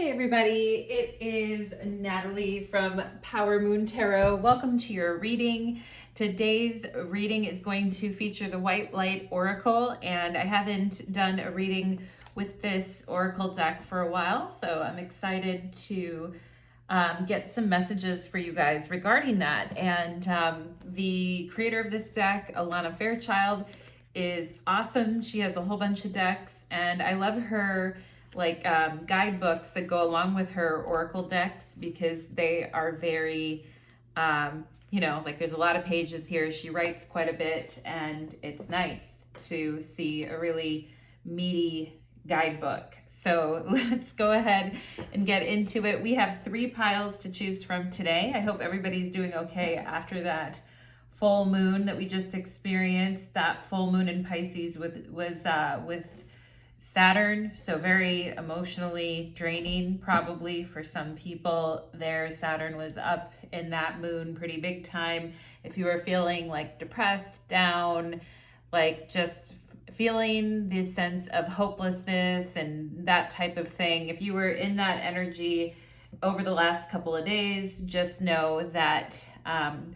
Hey everybody, it is Natalie from Power Moon Tarot. Welcome to your reading. Today's reading is going to feature the White Light Oracle, and I haven't done a reading with this Oracle deck for a while, so I'm excited to get some messages for you guys regarding that. And the creator of this deck, Alana Fairchild, is awesome. She has a whole bunch of decks, and I love her guidebooks that go along with her oracle decks because they are very there's a lot of pages here. She writes quite a bit, and it's nice to see a really meaty guidebook. So let's go ahead and get into it. We have 3 piles to choose from today. I hope everybody's doing okay after that full moon that we just experienced. That full moon in Pisces was with Saturn, so very emotionally draining probably for some people. Their Saturn was up in that moon pretty big time. If you were feeling like depressed, down, like just feeling this sense of hopelessness and that type of thing, if you were in that energy over the last couple of days, just know that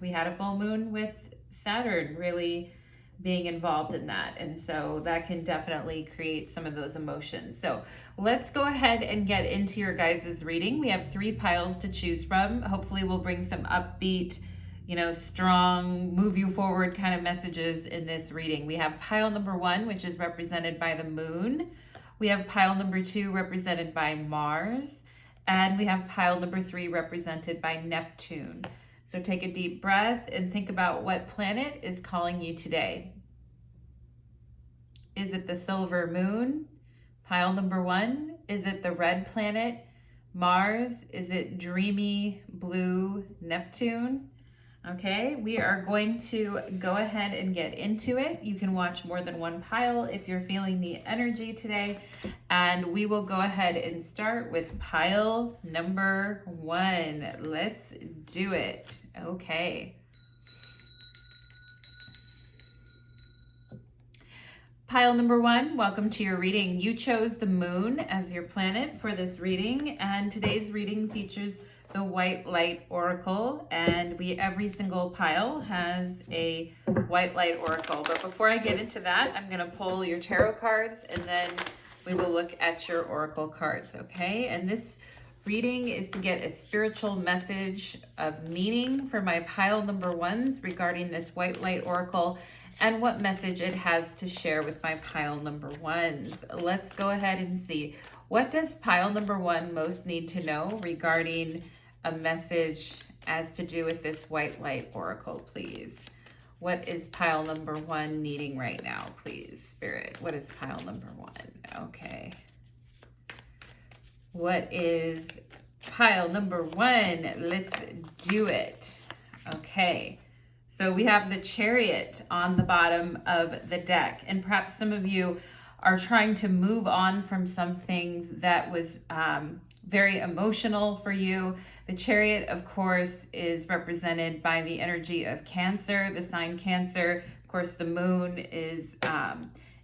we had a full moon with Saturn really being involved in that, and so that can definitely create some of those emotions. So let's go ahead and get into your guys' reading. We have 3 piles to choose from. Hopefully we'll bring some upbeat, strong, move you forward kind of messages in this reading. We have pile number 1, which is represented by the moon. We have pile number 2 represented by Mars, and we have pile number 3 represented by Neptune. So take a deep breath and think about what planet is calling you today. Is it the silver moon? Pile number 1. Is it the red planet, Mars? Is it dreamy blue Neptune? Okay, we are going to go ahead and get into it. You can watch more than one pile if you're feeling the energy today. And we will go ahead and start with pile number 1. Let's do it. Okay. Pile number 1, welcome to your reading. You chose the moon as your planet for this reading, and today's reading features the White Light Oracle, and every single pile has a White Light Oracle. But before I get into that, I'm going to pull your tarot cards, and then we will look at your oracle cards, okay? And this reading is to get a spiritual message of meaning for my pile number 1s regarding this White Light Oracle and what message it has to share with my pile number 1s. Let's go ahead and see. What does pile number 1 most need to know regarding a message as to do with this White Light Oracle, please? What is pile number 1 needing right now, please, Spirit? What is pile number 1? Okay. What is pile number 1? Let's do it. Okay. So we have the Chariot on the bottom of the deck, and perhaps some of you are trying to move on from something that was very emotional for you. The Chariot, of course, is represented by the energy of Cancer, the sign Cancer. Of course, the moon is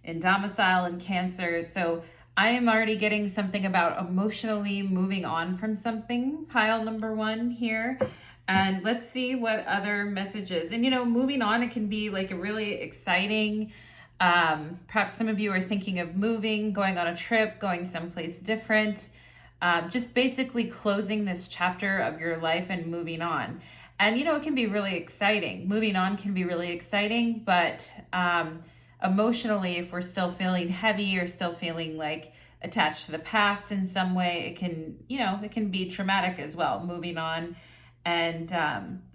in domicile in Cancer. So I am already getting something about emotionally moving on from something, pile number 1 here. And let's see what other messages. And, moving on, it can be like a really exciting, perhaps some of you are thinking of moving, going on a trip, going someplace different, just basically closing this chapter of your life and moving on. And, it can be really exciting. Moving on can be really exciting, but emotionally, if we're still feeling heavy or still feeling like attached to the past in some way, it can be traumatic as well, moving on. And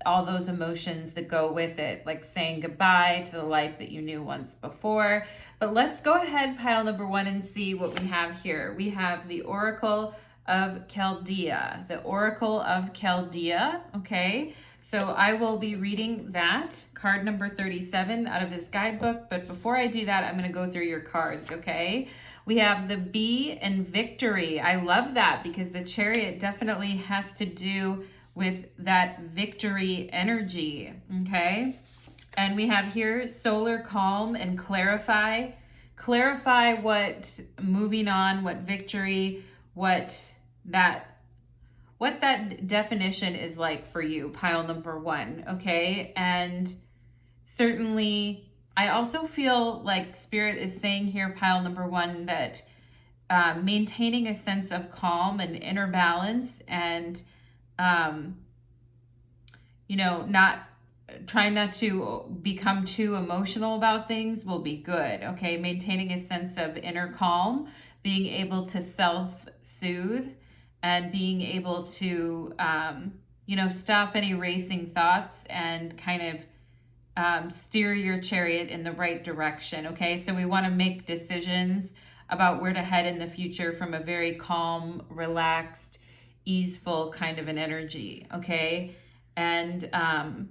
all those emotions that go with it, like saying goodbye to the life that you knew once before. But let's go ahead, pile number 1, and see what we have here. We have the Oracle of Chaldea, the Oracle of Chaldea, okay? So I will be reading that, card number 37 out of this guidebook. But before I do that, I'm going to go through your cards, okay? We have the Bee and Victory. I love that because the Chariot definitely has to do with that victory energy, okay? And we have here solar calm and clarify. Clarify what moving on, what victory, what what that definition is like for you, pile number one, okay? And certainly, I also feel like Spirit is saying here, pile number one, that maintaining a sense of calm and inner balance, and not trying not to become too emotional about things will be good, okay? Maintaining a sense of inner calm, being able to self-soothe, and being able to, stop any racing thoughts and kind of steer your chariot in the right direction, okay? So we want to make decisions about where to head in the future from a very calm, relaxed, easeful kind of an energy, okay? And, and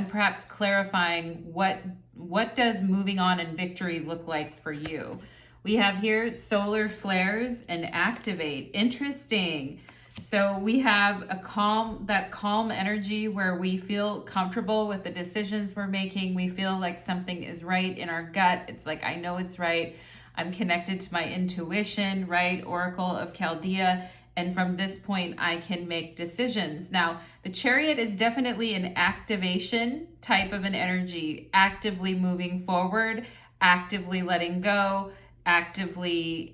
perhaps clarifying what does moving on in victory look like for you. We have here solar flares and activate. Interesting. So we have that calm energy where we feel comfortable with the decisions we're making. We feel like something is right in our gut. It's like, I know it's right. I'm connected to my intuition, right? Oracle of Chaldea. And from this point, I can make decisions. Now, the chariot is definitely an activation type of an energy, actively moving forward, actively letting go, actively,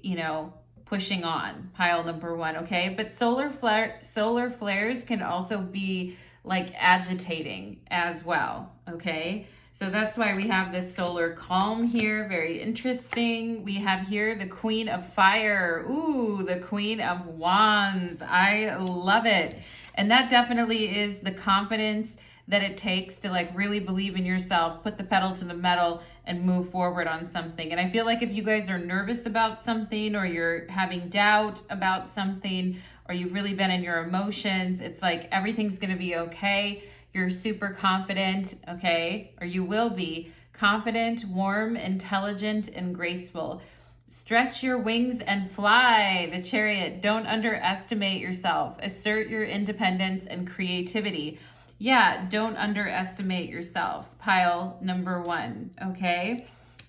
pushing on, pile number one, okay? But solar flares can also be like agitating as well, okay? So that's why we have this solar calm here. Very interesting. We have here the Queen of Fire. Ooh, the Queen of Wands. I love it. And that definitely is the confidence that it takes to like really believe in yourself, put the pedal to the metal and move forward on something. And I feel like if you guys are nervous about something, or you're having doubt about something, or you've really been in your emotions, it's like everything's going to be okay. You're super confident, okay? Or you will be confident, warm, intelligent, and graceful. Stretch your wings and fly, the chariot. Don't underestimate yourself. Assert your independence and creativity. Yeah, don't underestimate yourself. Pile number one, okay?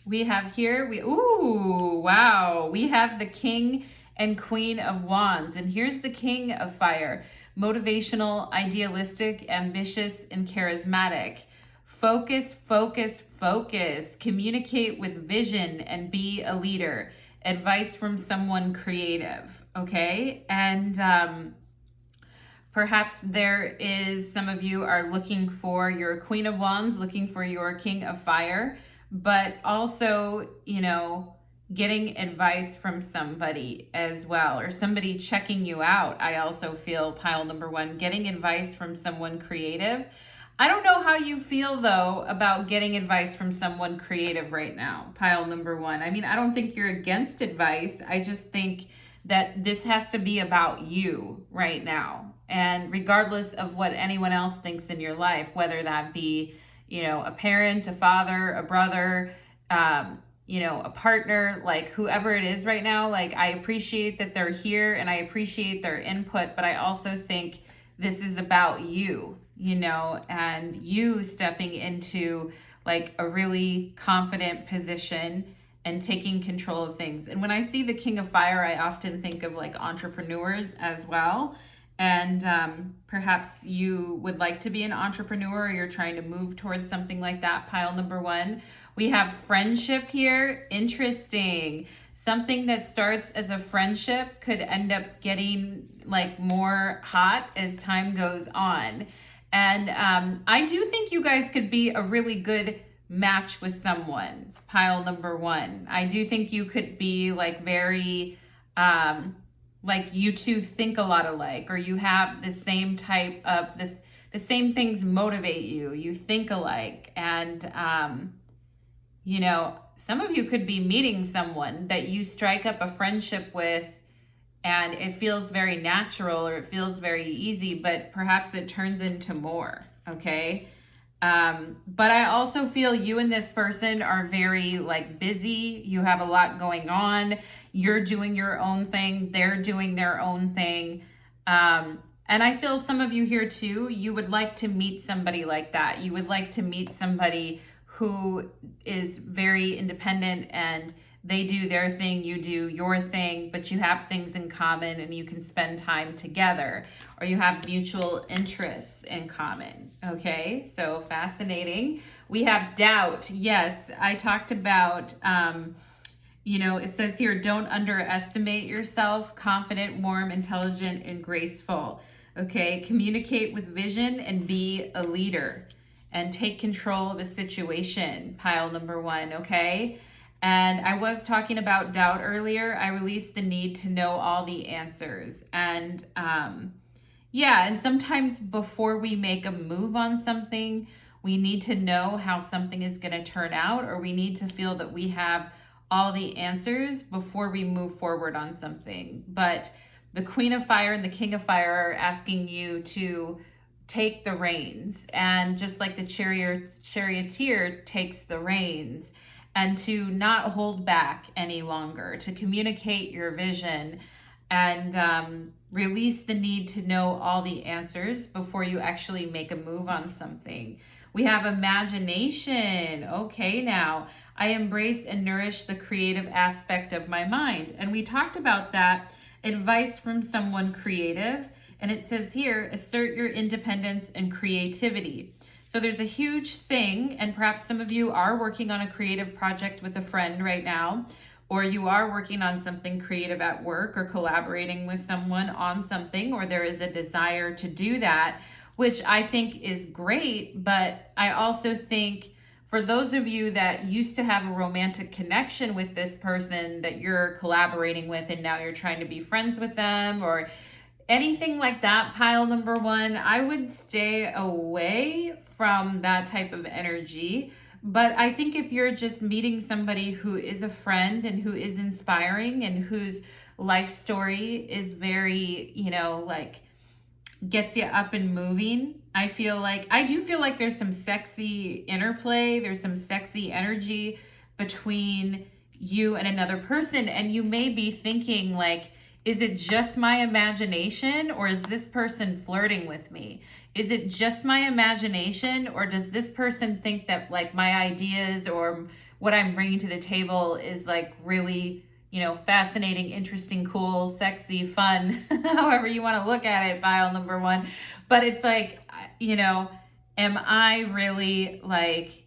We have here, ooh, wow. We have the King and Queen of Wands. And here's the King of Fire. Motivational, idealistic, ambitious, and charismatic. Focus, focus, focus. Communicate with vision and be a leader. Advice from someone creative, okay? And perhaps there is, some of you are looking for your Queen of Wands, looking for your King of Fire, but also, getting advice from somebody as well, or somebody checking you out. I also feel, pile number one, getting advice from someone creative. I don't know how you feel though about getting advice from someone creative right now, pile number one. I mean, I don't think you're against advice. I just think that this has to be about you right now. And regardless of what anyone else thinks in your life, whether that be, a parent, a father, a brother, a partner, like whoever it is right now, like I appreciate that they're here and I appreciate their input, but I also think this is about you, and you stepping into like a really confident position and taking control of things. And when I see the King of Fire, I often think of like entrepreneurs as well. And perhaps you would like to be an entrepreneur, or you're trying to move towards something like that, pile number one. We have friendship here. Interesting. Something that starts as a friendship could end up getting like more hot as time goes on. And I do think you guys could be a really good match with someone, pile number one. I do think you could be like very, like you two think a lot alike, or you have the same type of, the same things motivate you. You think alike. And, some of you could be meeting someone that you strike up a friendship with, and it feels very natural, or it feels very easy, but perhaps it turns into more, okay? But I also feel you and this person are very like busy. You have a lot going on. You're doing your own thing. They're doing their own thing. And I feel some of you here too, you would like to meet somebody like that. You would like to meet somebody who is very independent and they do their thing, you do your thing, but you have things in common and you can spend time together, or you have mutual interests in common. Okay, so fascinating. We have doubt. Yes, I talked about, it says here, don't underestimate yourself, confident, warm, intelligent, and graceful. Okay, communicate with vision and be a leader and take control of a situation, pile number 1, okay? And I was talking about doubt earlier. I released the need to know all the answers. And and sometimes before we make a move on something, we need to know how something is going to turn out, or we need to feel that we have all the answers before we move forward on something. But the Queen of Fire and the King of Fire are asking you to take the reins, and just like the charioteer takes the reins, and to not hold back any longer, to communicate your vision and release the need to know all the answers before you actually make a move on something. We have imagination. Okay, now I embrace and nourish the creative aspect of my mind. And we talked about that, advice from someone creative. And it says here, assert your independence and creativity. So there's a huge thing, and perhaps some of you are working on a creative project with a friend right now, or you are working on something creative at work or collaborating with someone on something, or there is a desire to do that, which I think is great. But I also think for those of you that used to have a romantic connection with this person that you're collaborating with, and now you're trying to be friends with them, or anything like that, pile number 1, I would stay away from that type of energy. But I think if you're just meeting somebody who is a friend and who is inspiring and whose life story is very, gets you up and moving, I do feel like there's some sexy interplay, there's some sexy energy between you and another person. And you may be thinking, like, is it just my imagination, or is this person flirting with me? Is it just my imagination, or does this person think that like my ideas or what I'm bringing to the table is like really, fascinating, interesting, cool, sexy, fun, however you want to look at it, pile number 1. But it's like, am I really like,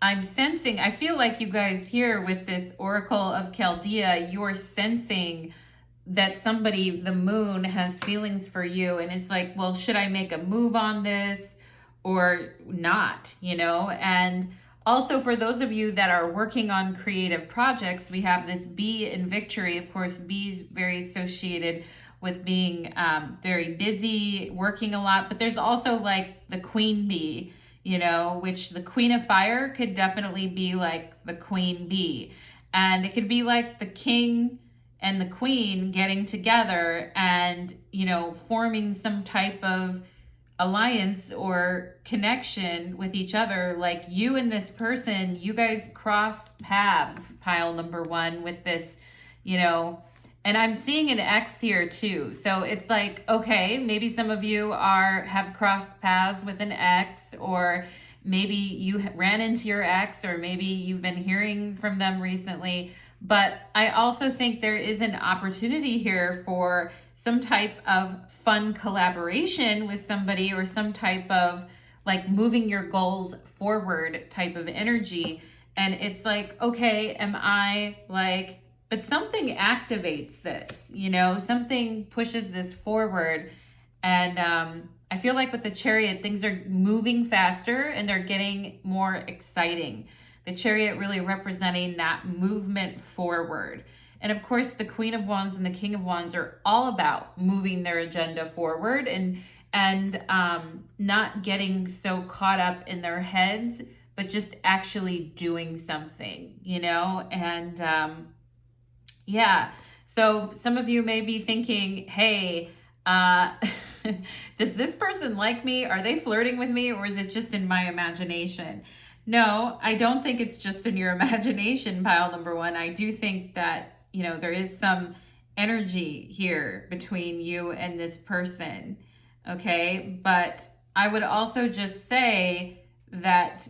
I'm sensing, I feel like you guys here with this Oracle of Chaldea, you're sensing that somebody, the moon, has feelings for you. And it's like, well, should I make a move on this or not, And also for those of you that are working on creative projects, we have this bee in victory. Of course, bees very associated with being very busy, working a lot. But there's also like the queen bee, which the Queen of Fire could definitely be like the queen bee. And it could be like the king and the queen getting together and, forming some type of alliance or connection with each other. Like you and this person, you guys cross paths, pile number 1, with this, and I'm seeing an X here too. So it's like, okay, maybe some of you have crossed paths with an X, or maybe you ran into your ex, or maybe you've been hearing from them recently. But I also think there is an opportunity here for some type of fun collaboration with somebody, or some type of like moving your goals forward type of energy. And it's like, okay, am I like, but something activates this, something pushes this forward. And I feel like with the Chariot, things are moving faster and they're getting more exciting. The Chariot really representing that movement forward. And of course, the Queen of Wands and the King of Wands are all about moving their agenda forward and not getting so caught up in their heads, but just actually doing something, And so some of you may be thinking, hey, does this person like me? Are they flirting with me? Or is it just in my imagination? No, I don't think it's just in your imagination, pile number 1. I do think that, there is some energy here between you and this person. Okay. But I would also just say that,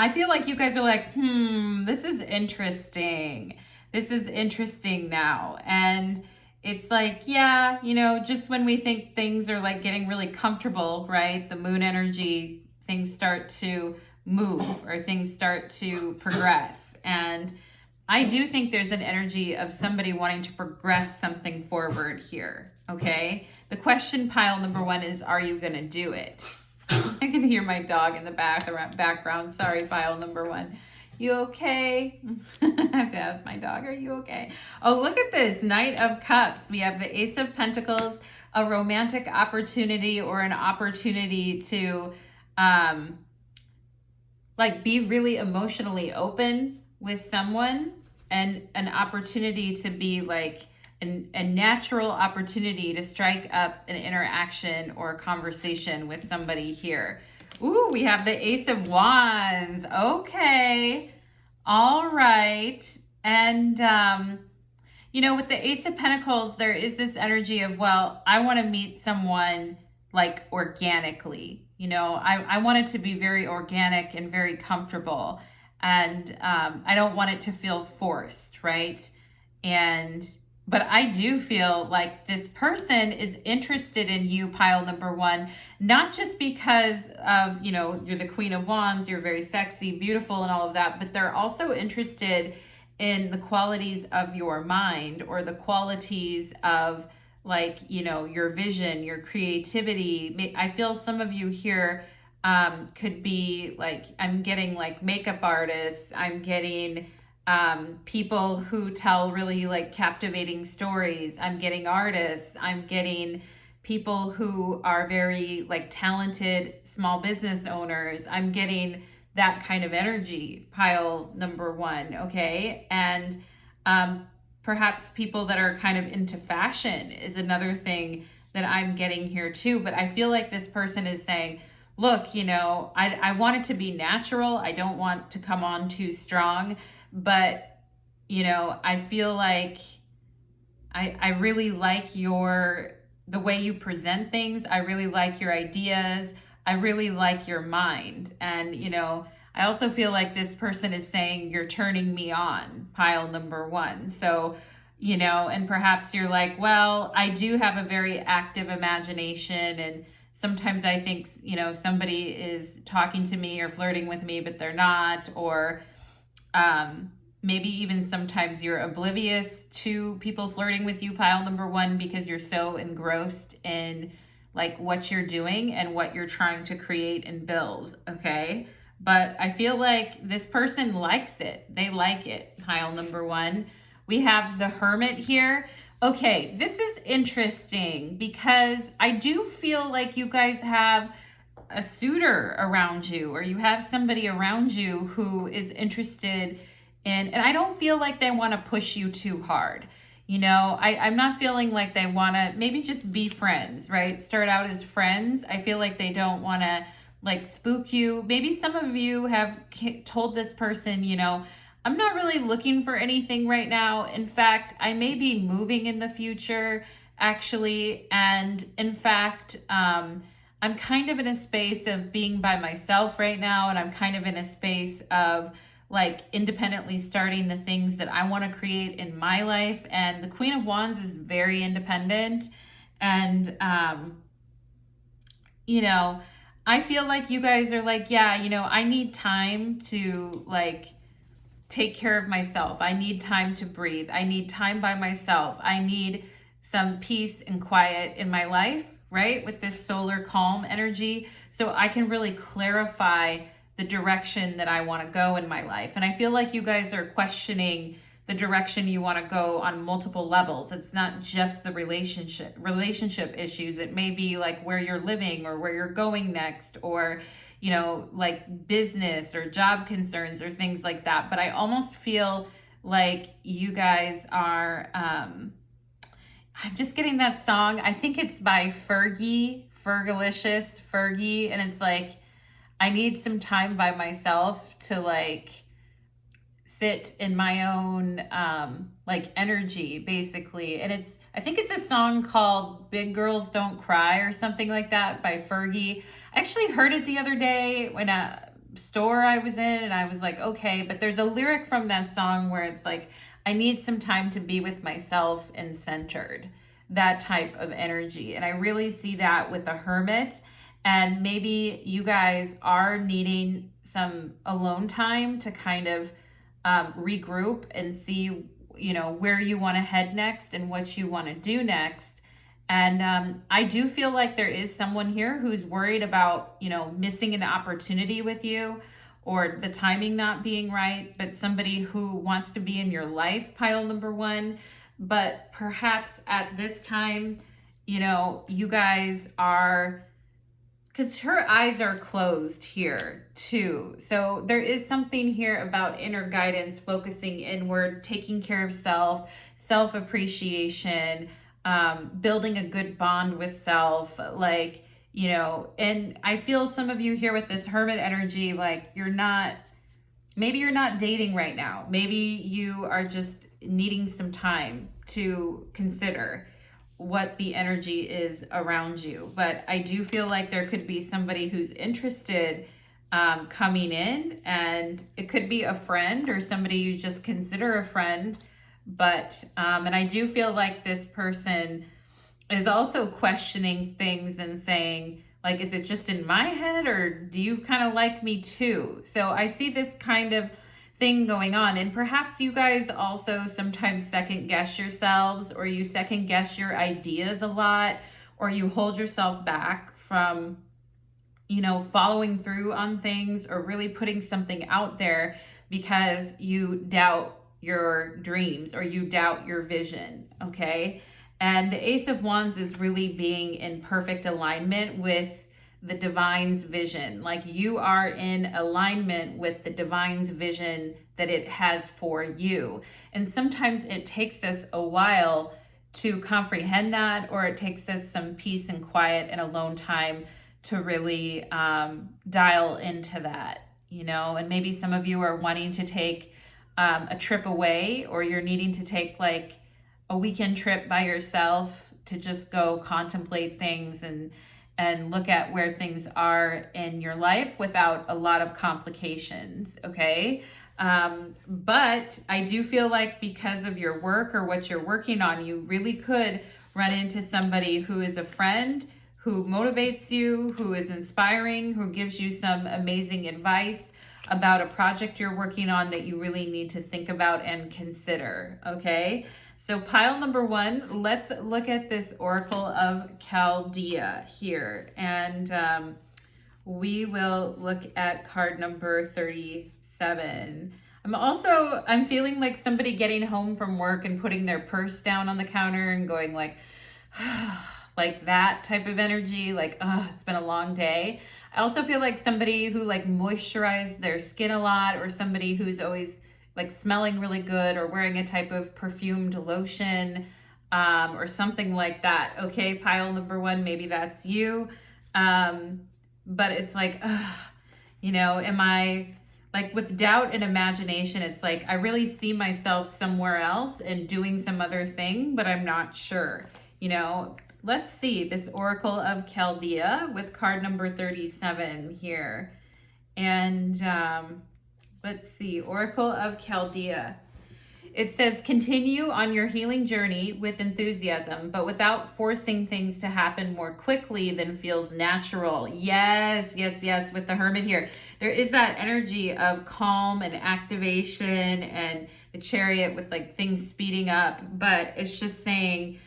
I feel like you guys are like, this is interesting. This is interesting now. And it's like, yeah, you know, just when we think things are like getting really comfortable, right? The moon energy, things start to move or things start to progress. And I do think there's an energy of somebody wanting to progress something forward here, okay? The question pile number one is, are you going to do it? I can hear my dog in the background. Sorry, pile number one. You okay? I have to ask my dog, are you okay? Oh, look at this, Knight of Cups. We have the Ace of Pentacles, a romantic opportunity or an opportunity to like be really emotionally open with someone, and an opportunity to be like a natural opportunity to strike up an interaction or a conversation with somebody here. Ooh, we have the Ace of Wands. Okay. All right. And, you know, with the Ace of Pentacles, there is this energy of, well, I want to meet someone like organically. You know, I want it to be very organic and very comfortable. And I don't want it to feel forced, right? But I do feel like this person is interested in you, pile number one, not just because of, you know, you're the Queen of Wands, you're very sexy, beautiful, and all of that, but they're also interested in the qualities of your mind or the qualities of, like, you know, your vision, your creativity. I feel some of you here could be like, I'm getting like makeup artists, I'm getting people who tell really like captivating stories, I'm getting artists, I'm getting people who are very like talented small business owners, I'm getting that kind of energy, pile number one, okay? And perhaps people that are kind of into fashion is another thing that I'm getting here too. But I feel like this person is saying, look, you know, I want it to be natural. I don't want to come on too strong. But, you know, I feel like I really like the way you present things. I really like your ideas. I really like your mind. And, you know, I also feel like this person is saying, you're turning me on, pile number one. So, you know, and perhaps you're like, well, I do have a very active imagination. And sometimes I think, you know, somebody is talking to me or flirting with me, but they're not. Or maybe even sometimes you're oblivious to people flirting with you, pile number one, because you're so engrossed in like what you're doing and what you're trying to create and build, okay? But I feel like this person likes it. They like it, pile number one. We have the Hermit here. Okay, this is interesting because I do feel like you guys have a suitor around you, or you have somebody around you who is interested in, and I don't feel like they want to push you too hard. You know, I'm not feeling like they want to maybe just be friends, right? Start out as friends. I feel like they don't want to like spook you. Maybe some of you have told this person, you know, I'm not really looking for anything right now. In fact, I may be moving in the future, actually. And in fact, I'm kind of in a space of being by myself right now. And I'm kind of in a space of like independently starting the things that I want to create in my life. And the Queen of Wands is very independent. And, you know, I feel like you guys are like, yeah, you know, I need time to like take care of myself. I need time to breathe. I need time by myself. I need some peace and quiet in my life, right? With this solar calm energy. So I can really clarify the direction that I want to go in my life. And I feel like you guys are questioning the direction you want to go on multiple levels. It's not just the relationship issues. It may be like where you're living or where you're going next, or, you know, like business or job concerns or things like that. But I almost feel like you guys are, I'm just getting that song. I think it's by Fergalicious, Fergie. And it's like, I need some time by myself to like sit in my own like energy, basically. And I think it's a song called Big Girls Don't Cry or something like that by Fergie. I actually heard it the other day when store I was in, and I was like, okay, but there's a lyric from that song where it's like, I need some time to be with myself and centered, that type of energy. And I really see that with the Hermit. And maybe you guys are needing some alone time to kind of regroup and see, where you want to head next and what you want to do next. And I do feel like there is someone here who's worried about, missing an opportunity with you or the timing not being right, but somebody who wants to be in your life, pile number one. But perhaps at this time, you guys are, because her eyes are closed here too. So there is something here about inner guidance, focusing inward, taking care of self-appreciation, building a good bond with self, and I feel some of you here with this Hermit energy, like maybe you're not dating right now. Maybe you are just needing some time to consider what the energy is around you. But I do feel like there could be somebody who's interested coming in, and it could be a friend or somebody you just consider a friend. But, and I do feel like this person is also questioning things and saying, like, is it just in my head, or do you kind of like me too? So I see this kind of thing going on. And perhaps you guys also sometimes second guess yourselves, or you second guess your ideas a lot, or you hold yourself back from, following through on things or really putting something out there because you doubt your dreams or you doubt your vision, okay? And the Ace of Wands is really being in perfect alignment with the divine's vision. Like, you are in alignment with the divine's vision that it has for you. And sometimes it takes us a while to comprehend that, or it takes us some peace and quiet and alone time to really dial into that, and maybe some of you are wanting to take a trip away, or you're needing to take like a weekend trip by yourself to just go contemplate things and look at where things are in your life without a lot of complications, okay? But I do feel like because of your work or what you're working on, you really could run into somebody who is a friend, who motivates you, who is inspiring, who gives you some amazing advice about a project you're working on that you really need to think about and consider, okay? So pile number one, let's look at this Oracle of Chaldea here. And we will look at card number 37. I'm feeling like somebody getting home from work and putting their purse down on the counter and going like, like that type of energy, like, it's been a long day. I also feel like somebody who like moisturized their skin a lot, or somebody who's always like smelling really good or wearing a type of perfumed lotion, or something like that. Okay, pile number one, maybe that's you. But it's like, am I like with doubt and imagination? It's like, I really see myself somewhere else and doing some other thing, but I'm not sure, Let's see this Oracle of Chaldea with card number 37 here. And let's see, Oracle of Chaldea. It says, continue on your healing journey with enthusiasm, but without forcing things to happen more quickly than feels natural. Yes, yes, yes, with the Hermit here. There is that energy of calm and activation, and the Chariot with like things speeding up, but it's just saying,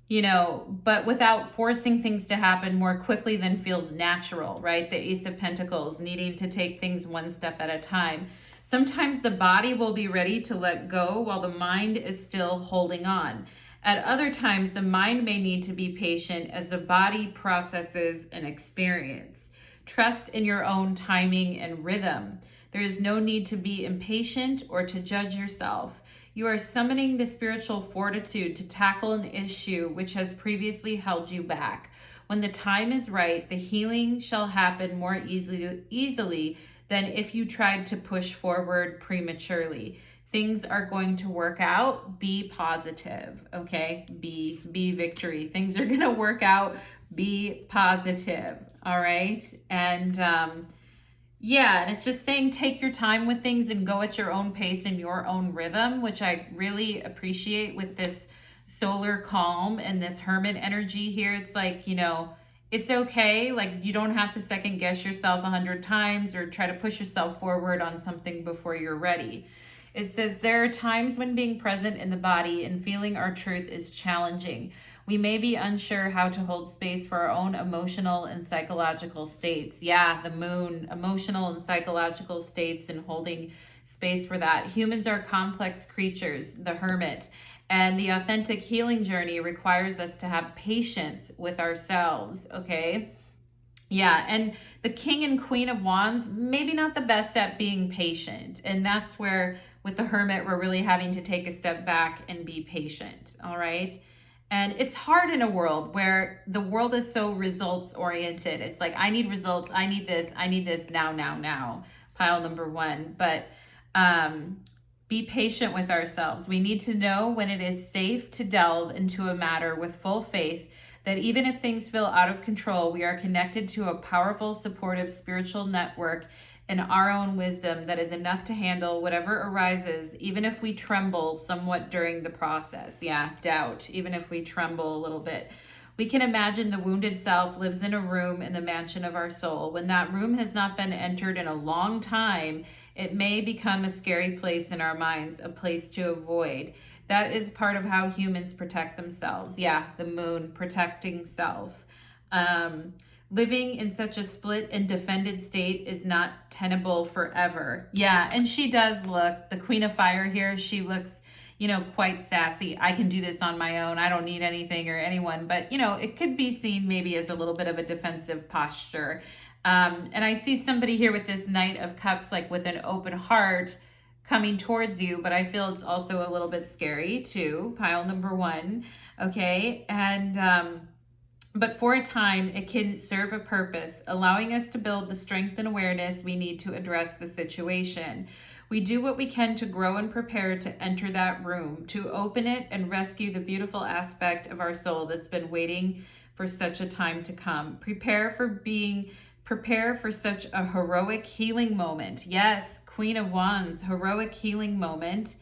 but without forcing things to happen more quickly than feels natural, right? The Ace of Pentacles, needing to take things one step at a time. Sometimes the body will be ready to let go while the mind is still holding on. At other times, the mind may need to be patient as the body processes an experience. Trust in your own timing and rhythm. There is no need to be impatient or to judge yourself. You are summoning the spiritual fortitude to tackle an issue which has previously held you back. When the time is right, the healing shall happen more easily than if you tried to push forward prematurely. Things are going to work out. Be positive, okay? Be victory. Things are going to work out. Be positive, all right? And Yeah, and it's just saying take your time with things and go at your own pace and your own rhythm, which I really appreciate with this solar calm and this hermit energy here. It's like, it's okay. Like, you don't have to second guess yourself 100 times or try to push yourself forward on something before you're ready. It says there are times when being present in the body and feeling our truth is challenging. We may be unsure how to hold space for our own emotional and psychological states. Yeah, the moon, emotional and psychological states, and holding space for that. Humans are complex creatures, the hermit, and the authentic healing journey requires us to have patience with ourselves, okay? Yeah, and the King and Queen of Wands, maybe not the best at being patient. And that's where, with the Hermit, we're really having to take a step back and be patient, all right? And it's hard in a world where the world is so results oriented. It's like, I need results, I need this now, now, now, pile number one. But be patient with ourselves. We need to know when it is safe to delve into a matter with full faith that even if things feel out of control, we are connected to a powerful, supportive spiritual network and our own wisdom that is enough to handle whatever arises, even if we tremble somewhat during the process. Yeah, doubt, even if we tremble a little bit. We can imagine the wounded self lives in a room in the mansion of our soul. When that room has not been entered in a long time, it may become a scary place in our minds, a place to avoid. That is part of how humans protect themselves. Yeah, the moon, protecting self. Living in such a split and defended state is not tenable forever. Yeah, and she does look, the Queen of Fire here, she looks, quite sassy. I can do this on my own. I don't need anything or anyone. But, it could be seen maybe as a little bit of a defensive posture. And I see somebody here with this Knight of Cups, like with an open heart coming towards you, but I feel it's also a little bit scary too, pile number one, okay? And but for a time, it can serve a purpose, allowing us to build the strength and awareness we need to address the situation. We do what we can to grow and prepare to enter that room, to open it and rescue the beautiful aspect of our soul that's been waiting for such a time to come. Prepare for such a heroic healing moment. Yes, Queen of Wands, heroic healing moment.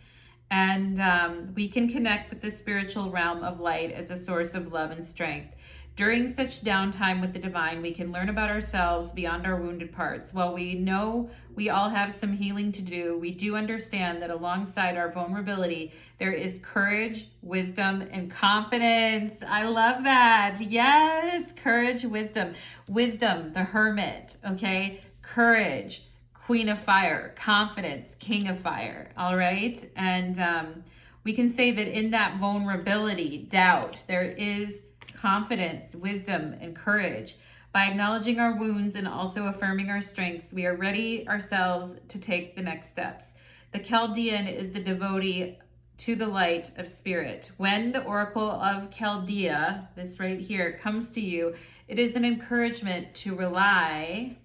And we can connect with the spiritual realm of light as a source of love and strength. During such downtime with the divine, we can learn about ourselves beyond our wounded parts. While we know we all have some healing to do, we do understand that alongside our vulnerability, there is courage, wisdom, and confidence. I love that. Yes, courage, wisdom. Wisdom, the hermit, okay? Courage, Queen of Fire, confidence, King of Fire, all right? And we can say that in that vulnerability, doubt, there is confidence, wisdom, and courage. By acknowledging our wounds and also affirming our strengths, we are ready ourselves to take the next steps. The Chaldean is the devotee to the light of spirit. When the Oracle of Chaldea, this right here, comes to you, it is an encouragement to rely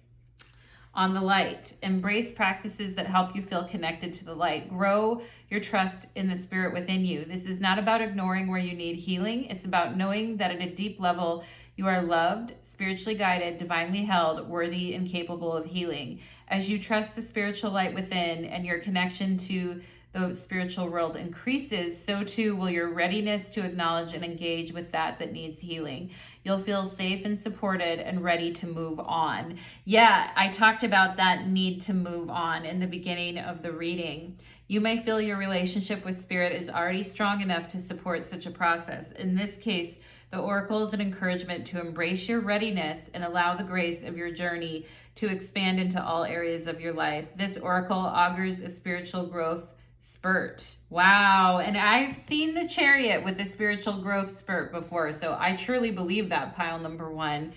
on the light. Embrace practices that help you feel connected to the light. Grow your trust in the spirit within you. This is not about ignoring where you need healing. It's about knowing that at a deep level, you are loved, spiritually guided, divinely held, worthy, and capable of healing. As you trust the spiritual light within and your connection to the spiritual world increases, so too will your readiness to acknowledge and engage with that needs healing. You'll feel safe and supported and ready to move on. Yeah, I talked about that need to move on in the beginning of the reading. You may feel your relationship with spirit is already strong enough to support such a process. In this case, the oracle is an encouragement to embrace your readiness and allow the grace of your journey to expand into all areas of your life. This oracle augurs a spiritual growth spurt. Wow. And I've seen the Chariot with the spiritual growth spurt before. So I truly believe that, pile number one.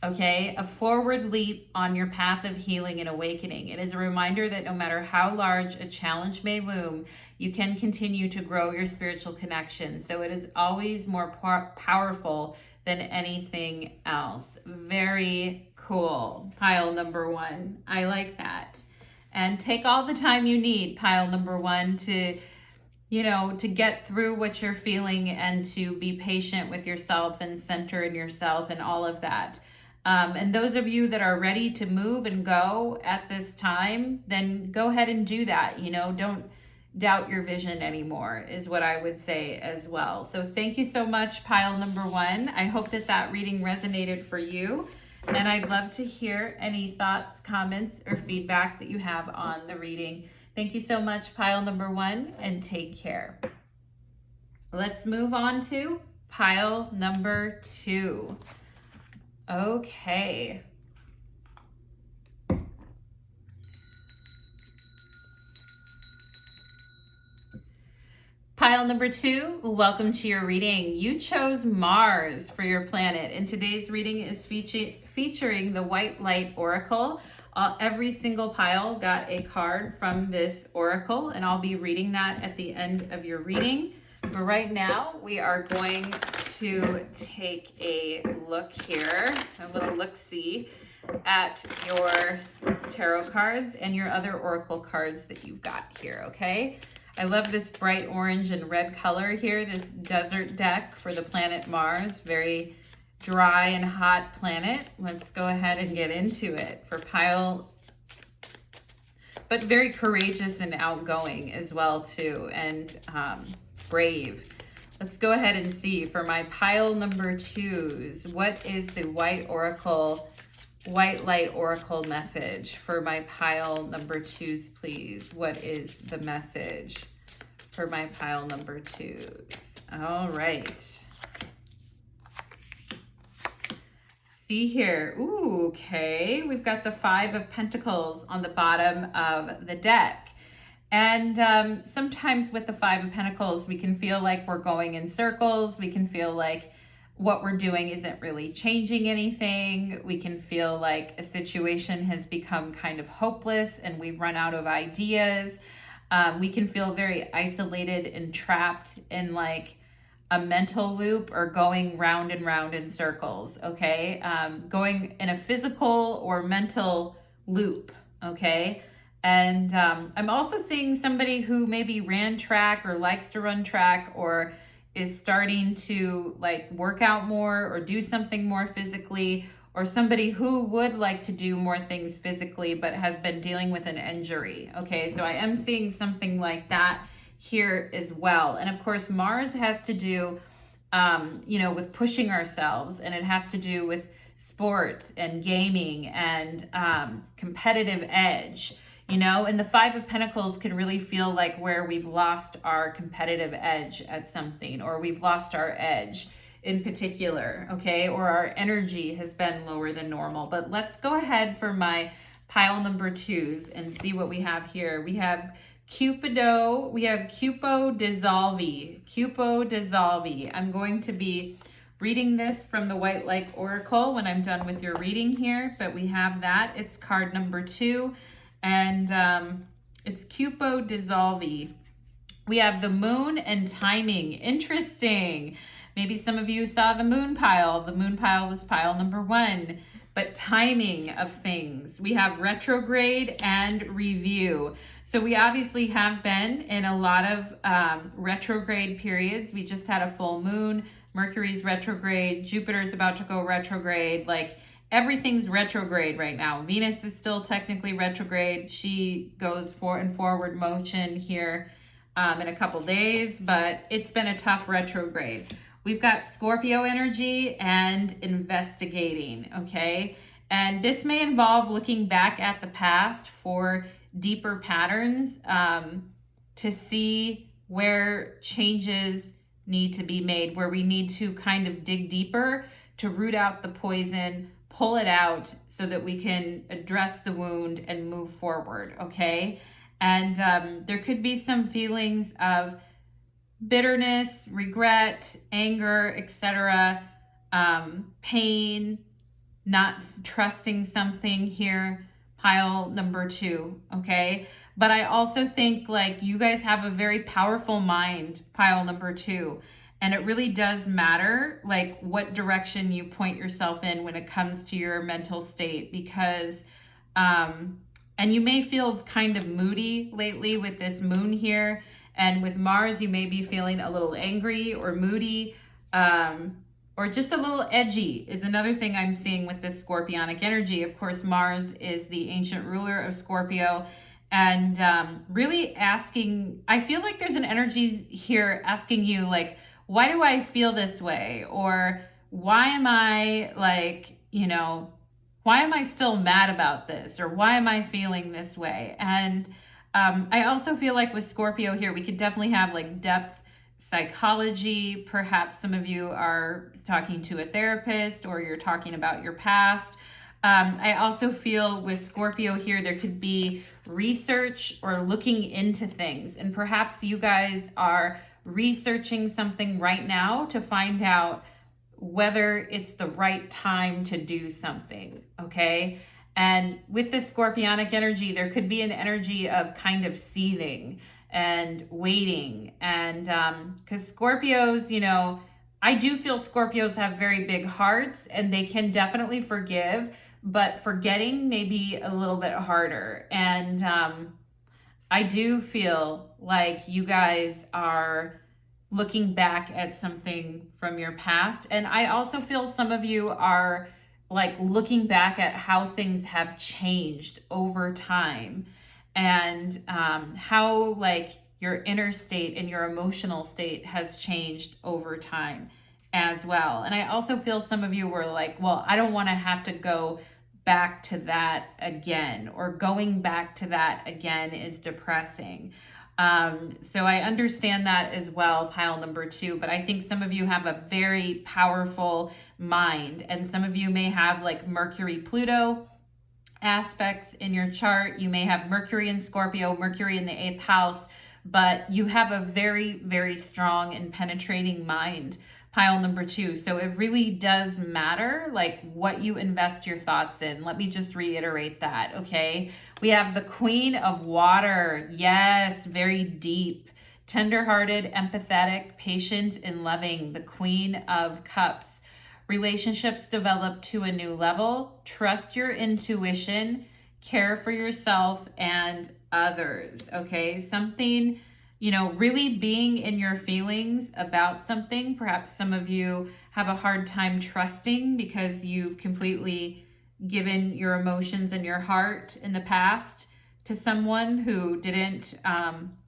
Okay. A forward leap on your path of healing and awakening. It is a reminder that no matter how large a challenge may loom, you can continue to grow your spiritual connection. So it is always more powerful than anything else. Very cool. Pile number one. I like that. And take all the time you need, pile number one, to get through what you're feeling and to be patient with yourself and center in yourself and all of that. And those of you that are ready to move and go at this time, then go ahead and do that. You know, don't doubt your vision anymore is what I would say as well. So thank you so much, pile number 1. I hope that that reading resonated for you. And I'd love to hear any thoughts, comments, or feedback that you have on the reading. Thank you so much, pile number 1, and take care. Let's move on to pile number 2. Okay. Pile number 2, welcome to your reading. You chose Mars for your planet, and today's reading is featuring the White Light Oracle. Every single pile got a card from this oracle, and I'll be reading that at the end of your reading. But right now, we are going to take a look here, a little look-see at your tarot cards and your other oracle cards that you've got here, okay? I love this bright orange and red color here, this desert deck for the planet Mars, very dry and hot planet. Let's go ahead and get into it for pile, but very courageous and outgoing as well too, and brave. Let's go ahead and see for my pile number 2s, what is the White Light Oracle message for my pile number 2s, please? What is the message for my pile number 2s? All right. See here. Ooh, okay. We've got the 5 of Pentacles on the bottom of the deck. And sometimes with the 5 of Pentacles, we can feel like we're going in circles. We can feel like what we're doing isn't really changing anything. We can feel like a situation has become kind of hopeless and we've run out of ideas. We can feel very isolated and trapped in like a mental loop or going round and round in circles, okay? Going in a physical or mental loop, okay? And I'm also seeing somebody who maybe ran track or likes to run track or is starting to like work out more or do something more physically, or somebody who would like to do more things physically but has been dealing with an injury. Okay, so I am seeing something like that here as well. And of course, Mars has to do, with pushing ourselves, and it has to do with sport and gaming and competitive edge. And the 5 of Pentacles can really feel like where we've lost our competitive edge at something, or we've lost our edge in particular, okay? Or our energy has been lower than normal. But let's go ahead for my pile number 2s and see what we have here. We have Cupido, we have Cupo Dissolvi. I'm going to be reading this from the White Light Oracle when I'm done with your reading here, but we have that. It's card number 2. And it's Cupo Dissolvi. We have the moon and timing. Interesting. Maybe some of you saw the moon pile. The moon pile was pile number 1. But timing of things. We have retrograde and review. So we obviously have been in a lot of retrograde periods. We just had a full moon. Mercury's retrograde. Jupiter's about to go retrograde. Like, everything's retrograde right now. Venus is still technically retrograde. She goes forward motion here in a couple days, but it's been a tough retrograde. We've got Scorpio energy and investigating, okay? And this may involve looking back at the past for deeper patterns to see where changes need to be made, where we need to kind of dig deeper to root out the poison, pull it out so that we can address the wound and move forward, okay? And there could be some feelings of bitterness, regret, anger, etc., pain, not trusting something here, pile number 2, okay? But I also think like you guys have a very powerful mind, pile number 2. And it really does matter like what direction you point yourself in when it comes to your mental state, because and you may feel kind of moody lately with this moon here, and with Mars you may be feeling a little angry or moody, or or just a little edgy is another thing I'm seeing with this Scorpionic energy. Of course, Mars is the ancient ruler of Scorpio, and really asking, I feel like there's an energy here asking you, like, why do I feel this way? Or why am I like, why am I still mad about this? Or why am I feeling this way? And I also feel like with Scorpio here, we could definitely have like depth psychology. Perhaps some of you are talking to a therapist or you're talking about your past. I also feel with Scorpio here, there could be research or looking into things. And perhaps you guys are researching something right now to find out whether it's the right time to do something, okay? And with this Scorpionic energy, there could be an energy of kind of seething and waiting. And because Scorpios, I do feel Scorpios have very big hearts and they can definitely forgive, but forgetting may be a little bit harder. And I do feel like you guys are looking back at something from your past. And I also feel some of you are like looking back at how things have changed over time, and how like your inner state and your emotional state has changed over time as well. And I also feel some of you were like, well, I don't want to have to go back to that again, or going back to that again is depressing. So I understand that as well, pile number 2, but I think some of you have a very powerful mind, and some of you may have like Mercury, Pluto aspects in your chart. You may have Mercury in Scorpio, Mercury in the 8th house, but you have a very, very strong and penetrating mind, pile number 2. So it really does matter like what you invest your thoughts in. Let me just reiterate that, okay? We have the Queen of Water. Yes, very deep, tenderhearted, empathetic, patient, and loving. The Queen of Cups. Relationships develop to a new level. Trust your intuition, care for yourself and others, okay? Something, really being in your feelings about something. Perhaps some of you have a hard time trusting because you've completely given your emotions and your heart in the past to someone who didn't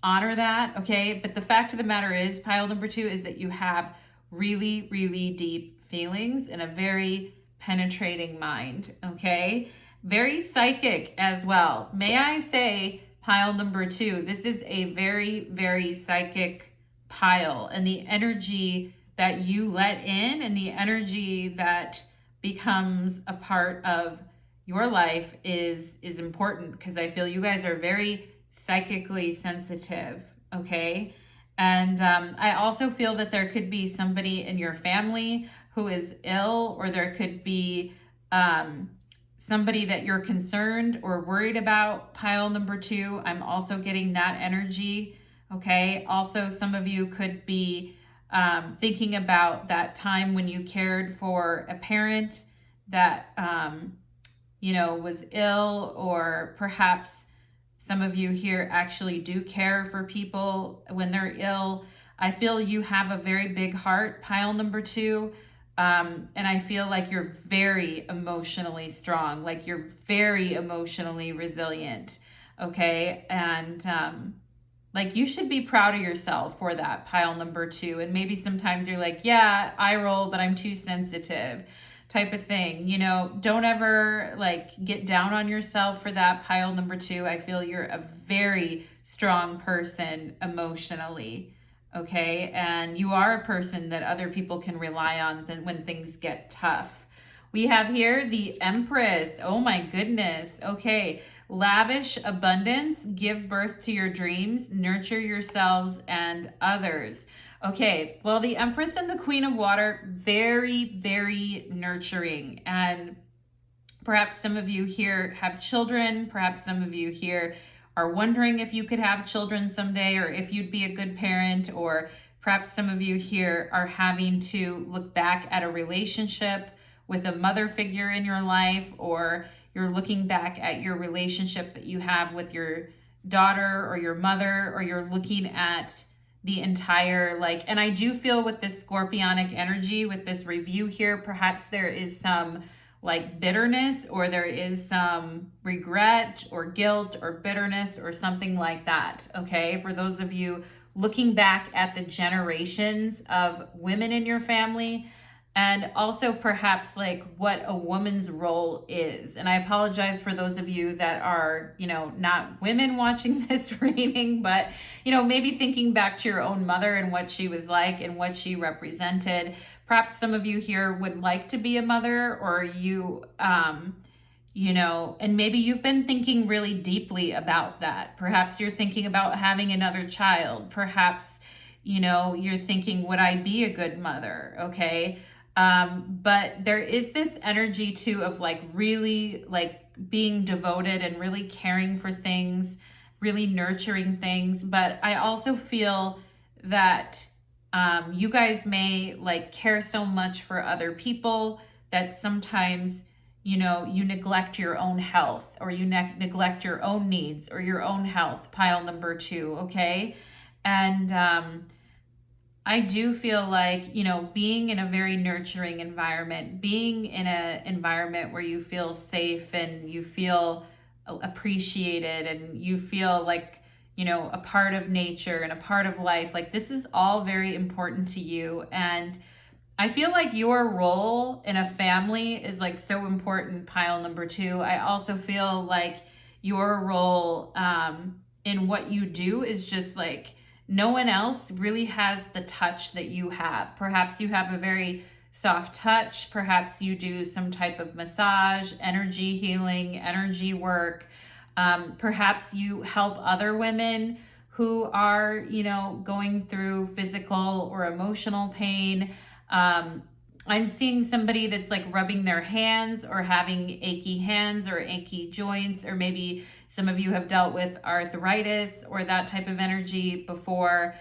honor that, okay? But the fact of the matter is, pile number 2, is that you have really, really deep feelings and a very penetrating mind, okay? Very psychic as well. May I say, pile number 2, this is a very, very psychic pile, and the energy that you let in and the energy that becomes a part of your life is important, because I feel you guys are very psychically sensitive, okay? And I also feel that there could be somebody in your family who is ill, or there could be somebody that you're concerned or worried about, pile number 2. I'm also getting that energy, okay? Also, some of you could be thinking about that time when you cared for a parent that, was ill, or perhaps some of you here actually do care for people when they're ill. I feel you have a very big heart, pile number 2. And I feel like you're very emotionally strong, like you're very emotionally resilient, okay? And like you should be proud of yourself for that, pile number 2. And maybe sometimes you're like, yeah, I roll, but I'm too sensitive type of thing. Don't ever like get down on yourself for that, pile number 2. I feel you're a very strong person emotionally, okay? And you are a person that other people can rely on when things get tough. We have here the Empress. Oh my goodness. Okay. Lavish abundance, give birth to your dreams, nurture yourselves and others. Okay, well, the Empress and the Queen of Water, very, very nurturing. And perhaps some of you here have children. Perhaps some of you here are wondering if you could have children someday, or if you'd be a good parent. Or perhaps some of you here are having to look back at a relationship with a mother figure in your life, or you're looking back at your relationship that you have with your daughter or your mother, or you're looking at the entire, like, and I do feel with this scorpionic energy, with this review here, perhaps there is some like bitterness, or there is some regret or guilt or bitterness or something like that. Okay. For those of you looking back at the generations of women in your family, and also perhaps like what a woman's role is. And I apologize for those of you that are, not women watching this reading, but, maybe thinking back to your own mother and what she was like and what she represented. Perhaps some of you here would like to be a mother, or you, and maybe you've been thinking really deeply about that. Perhaps you're thinking about having another child. Perhaps, you're thinking, would I be a good mother? Okay. But there is this energy too of like really like being devoted and really caring for things, really nurturing things. But I also feel that you guys may like care so much for other people that sometimes, you neglect your own health, or you neglect your own needs or your own health, pile number 2. Okay. And, I do feel like, being in a very nurturing environment, being in an environment where you feel safe and you feel appreciated and you feel like, a part of nature and a part of life, like this is all very important to you. And I feel like your role in a family is like so important, pile number 2. I also feel like your role in what you do is just like, no one else really has the touch that you have. Perhaps you have a very soft touch. Perhaps you do some type of massage, energy healing, energy work. Perhaps you help other women who are, going through physical or emotional pain. I'm seeing somebody that's like rubbing their hands or having achy hands or achy joints, or maybe some of you have dealt with arthritis or that type of energy before,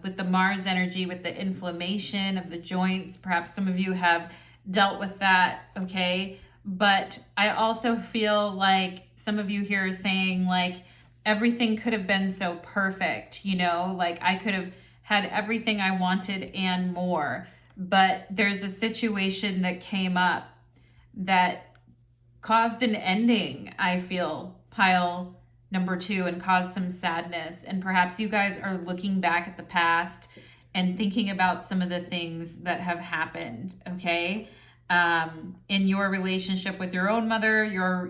with the Mars energy, with the inflammation of the joints. Perhaps some of you have dealt with that, okay? But I also feel like some of you here are saying like, everything could have been so perfect, like I could have had everything I wanted and more. But there's a situation that came up that caused an ending, I feel, pile number 2, and caused some sadness. And perhaps you guys are looking back at the past and thinking about some of the things that have happened, okay? In your relationship with your own mother, your,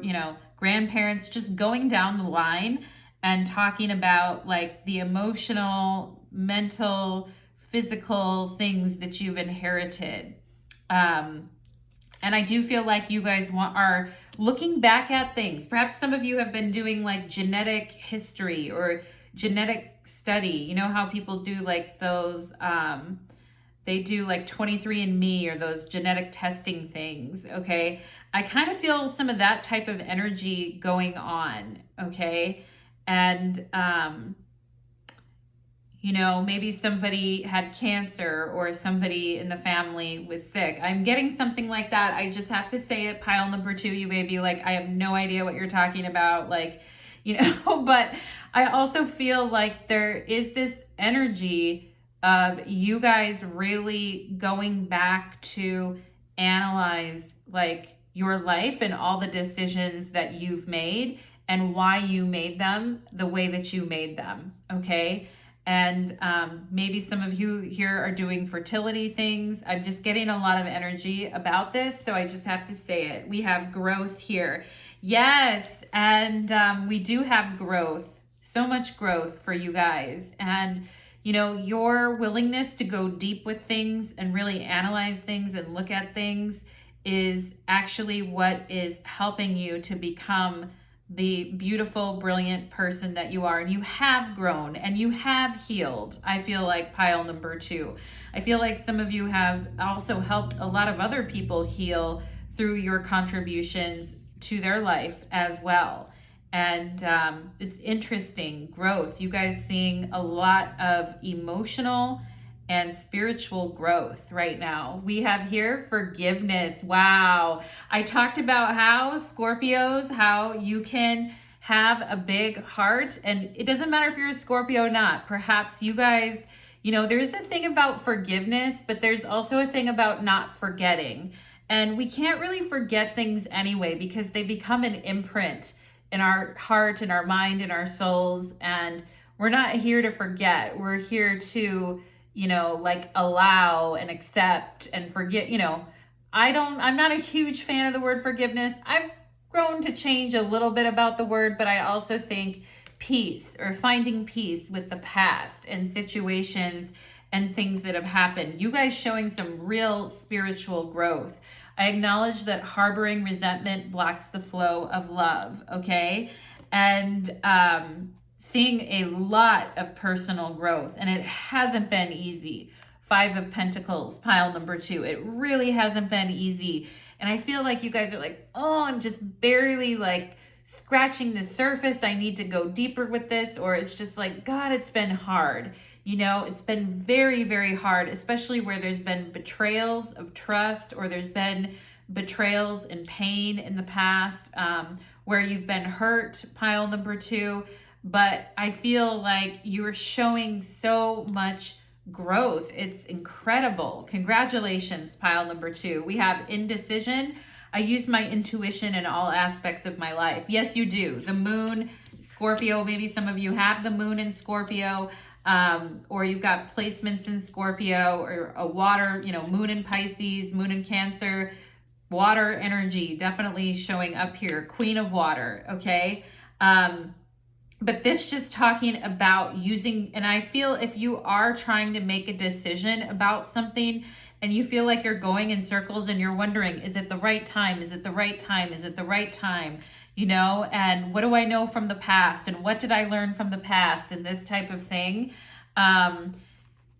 grandparents, just going down the line and talking about like the emotional, mental, physical things that you've inherited. And I do feel like you guys are looking back at things. Perhaps some of you have been doing like genetic history or genetic study. You know how people do like those, they do like 23andMe or those genetic testing things, okay? I kind of feel some of that type of energy going on, okay? And, maybe somebody had cancer or somebody in the family was sick. I'm getting something like that. I just have to say it, pile number 2. You may be like, I have no idea what you're talking about. Like, but I also feel like there is this energy of you guys really going back to analyze like your life and all the decisions that you've made and why you made them the way that you made them. Okay. And maybe some of you here are doing fertility things. I'm just getting a lot of energy about this, so I just have to say it. We have growth here. Yes, and we do have growth, so much growth for you guys. And, your willingness to go deep with things and really analyze things and look at things is actually what is helping you to become the beautiful, brilliant person that you are. And you have grown and you have healed. I feel like pile number 2. I feel like some of you have also helped a lot of other people heal through your contributions to their life as well. And it's interesting growth. You guys seeing a lot of emotional and spiritual growth right now. We have here forgiveness. Wow. I talked about how Scorpios, how you can have a big heart, and it doesn't matter if you're a Scorpio or not. Perhaps you guys, you know, there's a thing about forgiveness, but there's also a thing about not forgetting. And we can't really forget things anyway because they become an imprint in our heart, in our mind, in our souls. And we're not here to forget. We're here to, you know, like allow and accept and forget. You know, I'm not a huge fan of the word forgiveness. I've grown to change a little bit about the word, but I also think peace, or finding peace with the past and situations and things that have happened. You guys showing some real spiritual growth. I acknowledge that harboring resentment blocks the flow of love, okay? And seeing a lot of personal growth, and it hasn't been easy. 5 of Pentacles, pile number 2. It really hasn't been easy. And I feel like you guys are like, oh, I'm just barely like scratching the surface. I need to go deeper with this. Or it's just like, God, it's been hard. You know, it's been very, very hard, especially where there's been betrayals of trust, or there's been betrayals and pain in the past, where you've been hurt, pile number 2. But I feel like you're showing so much growth. It's incredible. Congratulations, pile number 2. We have indecision. I use my intuition in all aspects of my life. Yes, you do. The moon, Scorpio, maybe some of you have the moon in Scorpio, or you've got placements in Scorpio, or a water, you know, moon in Pisces, moon in Cancer, water energy definitely showing up here. Queen of water, okay? But this just talking about using, and I feel if you are trying to make a decision about something and you feel like you're going in circles and you're wondering, is it the right time? Is it the right time? Is it the right time? You know, and what do I know from the past? And what did I learn from the past? And this type of thing.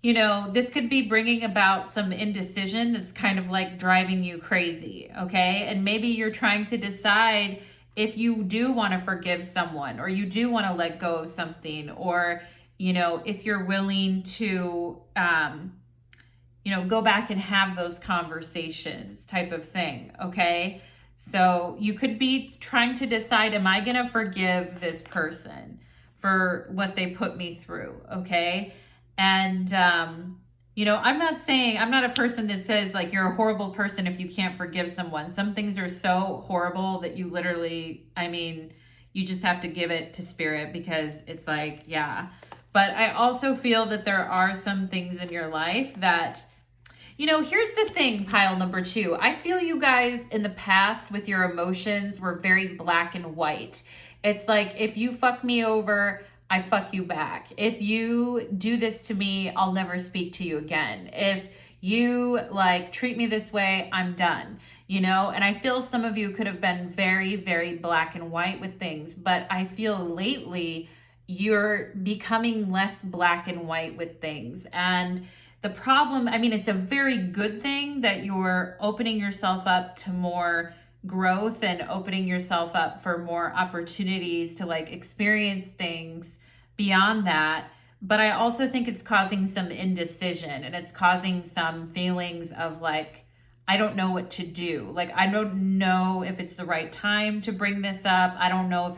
You know, this could be bringing about some indecision that's kind of like driving you crazy, okay? And maybe you're trying to decide if you do want to forgive someone, or you do want to let go of something, or, you know, if you're willing to, you know, go back and have those conversations type of thing, okay? So you could be trying to decide, am I going to forgive this person for what they put me through, okay? And, you know, I'm not a person that says like you're a horrible person if you can't forgive someone. Some things are so horrible that you literally, I mean, you just have to give it to spirit, because it's like, yeah. But I also feel that there are some things in your life that, you know, here's the thing, pile number 2. I feel you guys in the past with your emotions were very black and white. It's like, if you fuck me over, I fuck you back. If you do this to me, I'll never speak to you again. If you like treat me this way, I'm done, you know? And I feel some of you could have been very, very black and white with things, but I feel lately you're becoming less black and white with things. And the problem, I mean, it's a very good thing that you're opening yourself up to more growth and opening yourself up for more opportunities to like experience things beyond that. But I also think it's causing some indecision, and it's causing some feelings of like, I don't know what to do. Like, I don't know if it's the right time to bring this up. I don't know if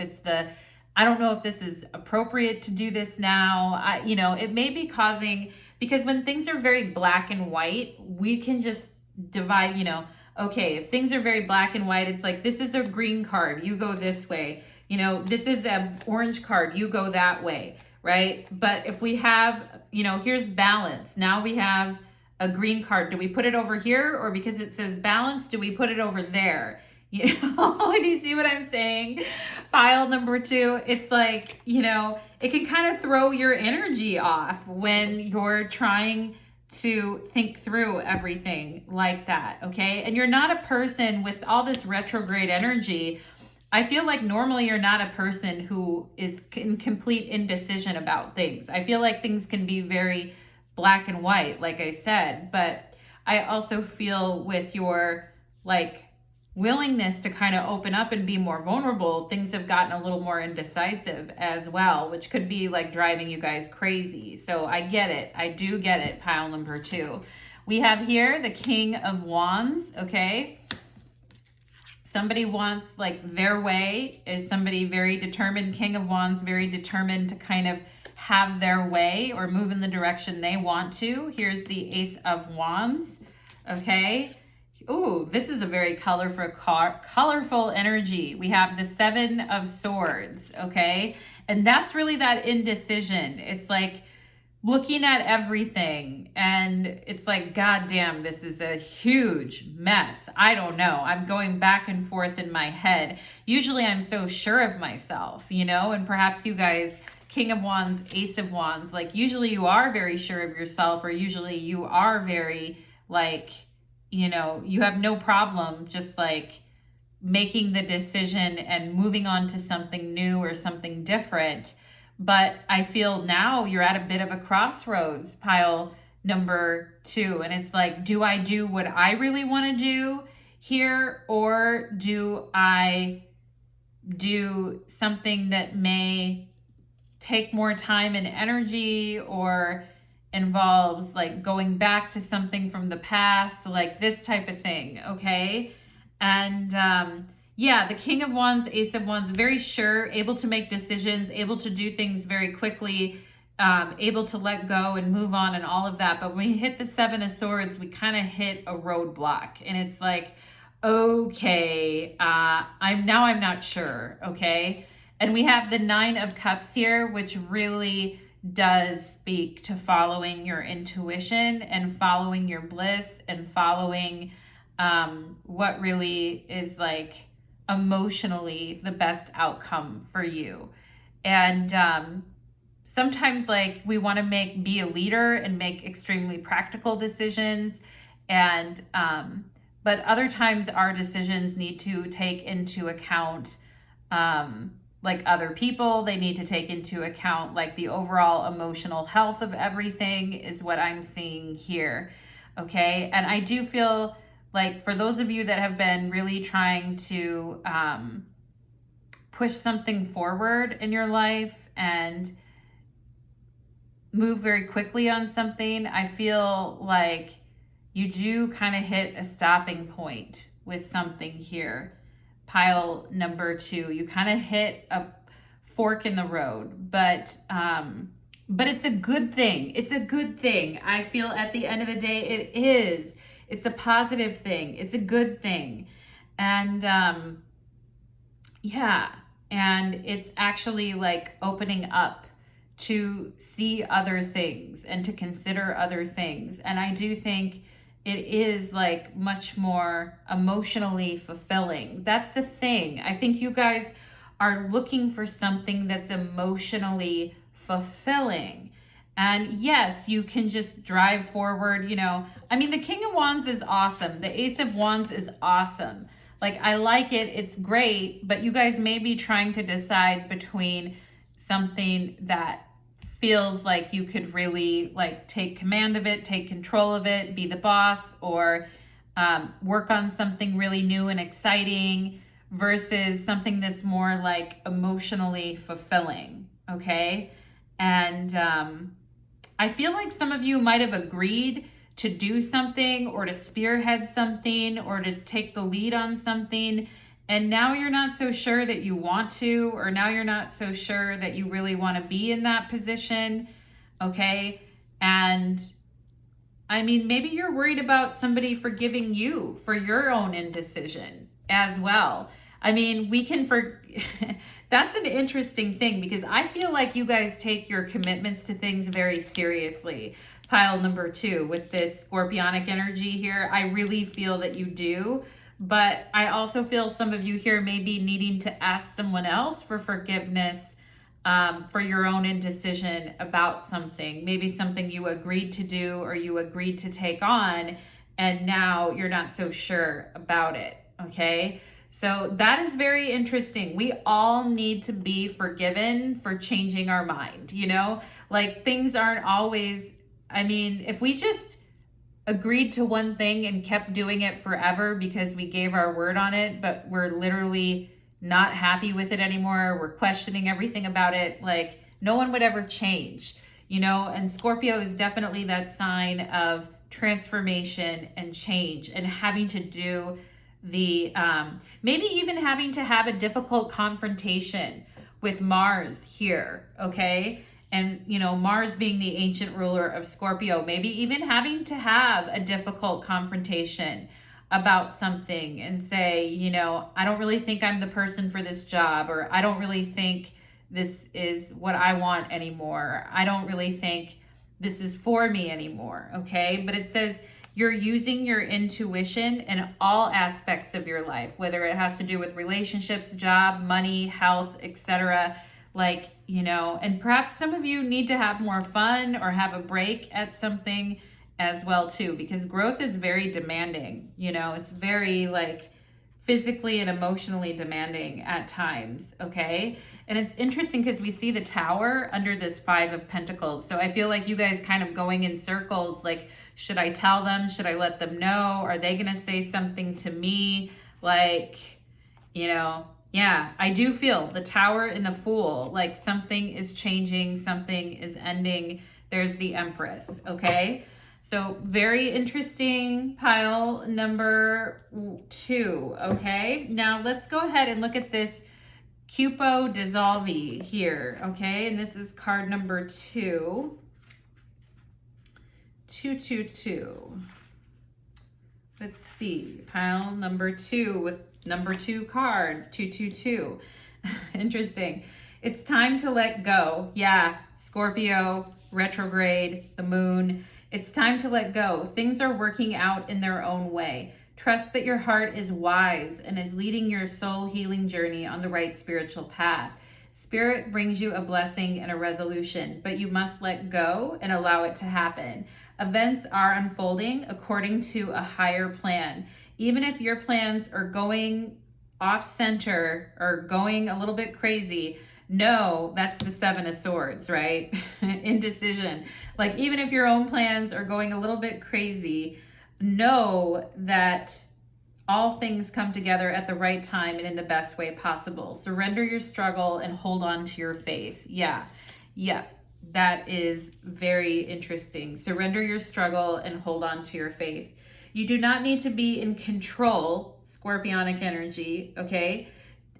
this is appropriate to do this now. You know, it may be causing, because when things are very black and white, we can just divide, you know, okay, if things are very black and white, it's like, this is a green card, you go this way. You know, this is an orange card, you go that way, right? But if we have, you know, here's balance. Now we have a green card. Do we put it over here, or because it says balance, do we put it over there? You know, do you see what I'm saying? Pile number 2, it's like, you know, it can kind of throw your energy off when you're trying to think through everything like that, okay? And you're not a person with all this retrograde energy. I feel like normally you're not a person who is in complete indecision about things. I feel like things can be very black and white, like I said, but I also feel with your like willingness to kind of open up and be more vulnerable, things have gotten a little more indecisive as well, which could be like driving you guys crazy. So I get it. I do get it, pile number 2. We have here the King of Wands, okay? Somebody wants like their way. Is somebody very determined? King of Wands, very determined to kind of have their way or move in the direction they want to. Here's the Ace of Wands. Okay. Ooh, this is a very colorful energy. We have the Seven of Swords. Okay. And that's really that indecision. It's like looking at everything and it's like, God damn, this is a huge mess. I don't know. I'm going back and forth in my head. Usually I'm so sure of myself, you know, and perhaps you guys, King of Wands, Ace of Wands, like usually you are very sure of yourself, or usually you are very like, you know, you have no problem just like making the decision and moving on to something new or something different. But I feel now you're at a bit of a crossroads, pile number 2. And it's like, do I do what I really want to do here? Or do I do something that may take more time and energy, or involves like going back to something from the past, like this type of thing, okay? And yeah, the King of Wands, Ace of Wands, very sure, able to make decisions, able to do things very quickly, able to let go and move on and all of that. But when we hit the Seven of Swords, we kind of hit a roadblock, and it's like, okay, I'm not sure, okay? And we have the Nine of Cups here, which really does speak to following your intuition and following your bliss and following what really is like emotionally the best outcome for you. And sometimes like we want to be a leader and make extremely practical decisions, and but other times our decisions need to take into account like other people. They need to take into account like the overall emotional health of everything, is what I'm seeing here. Okay. And I do feel like for those of you that have been really trying to push something forward in your life and move very quickly on something, I feel like you do kind of hit a stopping point with something here. Pile number 2, you kind of hit a fork in the road, but it's a good thing. It's a good thing. I feel at the end of the day, it is. It's a positive thing. It's a good thing. And yeah, and it's actually like opening up to see other things and to consider other things. And I do think it is like much more emotionally fulfilling. That's the thing. I think you guys are looking for something that's emotionally fulfilling. And yes, you can just drive forward, you know. I mean, the King of Wands is awesome. The Ace of Wands is awesome. Like, I like it. It's great. But you guys may be trying to decide between something that feels like you could really like take command of it, take control of it, be the boss, or work on something really new and exciting, versus something that's more like emotionally fulfilling. Okay. And I feel like some of you might have agreed to do something, or to spearhead something, or to take the lead on something, and now you're not so sure that you want to, or now you're not so sure that you really want to be in that position, okay? And I mean, maybe you're worried about somebody forgiving you for your own indecision as well. I mean, that's an interesting thing, because I feel like you guys take your commitments to things very seriously. Pile number 2 with this scorpionic energy here, I really feel that you do. But I also feel some of you here may be needing to ask someone else for forgiveness for your own indecision about something. Maybe something you agreed to do or you agreed to take on, and now you're not so sure about it, okay? So that is very interesting. We all need to be forgiven for changing our mind, you know? Like, things aren't always, I mean, if we just agreed to one thing and kept doing it forever because we gave our word on it, but we're literally not happy with it anymore, we're questioning everything about it, like, no one would ever change, you know? And Scorpio is definitely that sign of transformation and change, and having to do the maybe even having to have a difficult confrontation with Mars here, okay? And, you know, Mars being the ancient ruler of Scorpio, maybe even having to have a difficult confrontation about something and say, you know, I don't really think I'm the person for this job, or I don't really think this is what I want anymore. I don't really think this is for me anymore, okay? But it says you're using your intuition in all aspects of your life, whether it has to do with relationships, job, money, health, etc. Like, you know, and perhaps some of you need to have more fun or have a break at something as well too, because growth is very demanding. You know, it's very like physically and emotionally demanding at times, okay? And it's interesting because we see the Tower under this Five of Pentacles. So I feel like you guys kind of going in circles, like, should I tell them? Should I let them know? Are they gonna say something to me? Like, you know, yeah, I do feel the Tower and the Fool, like something is changing, something is ending. There's the Empress, okay? So very interesting pile number 2, okay? Now let's go ahead and look at this Cupo Dissolvi here, okay? And this is card number 2. 222. Let's see, pile number 2 with number 2 card, 222. Interesting. It's time to let go. Yeah, Scorpio, retrograde, the moon. It's time to let go. Things are working out in their own way. Trust that your heart is wise and is leading your soul healing journey on the right spiritual path. Spirit brings you a blessing and a resolution, but you must let go and allow it to happen. Events are unfolding according to a higher plan. Even if your plans are going off center or going a little bit crazy, no, that's the Seven of Swords, right? Indecision. Like, even if your own plans are going a little bit crazy, know that all things come together at the right time and in the best way possible. Surrender your struggle and hold on to your faith. Yeah, that is very interesting. Surrender your struggle and hold on to your faith. You do not need to be in control, Scorpionic energy, okay,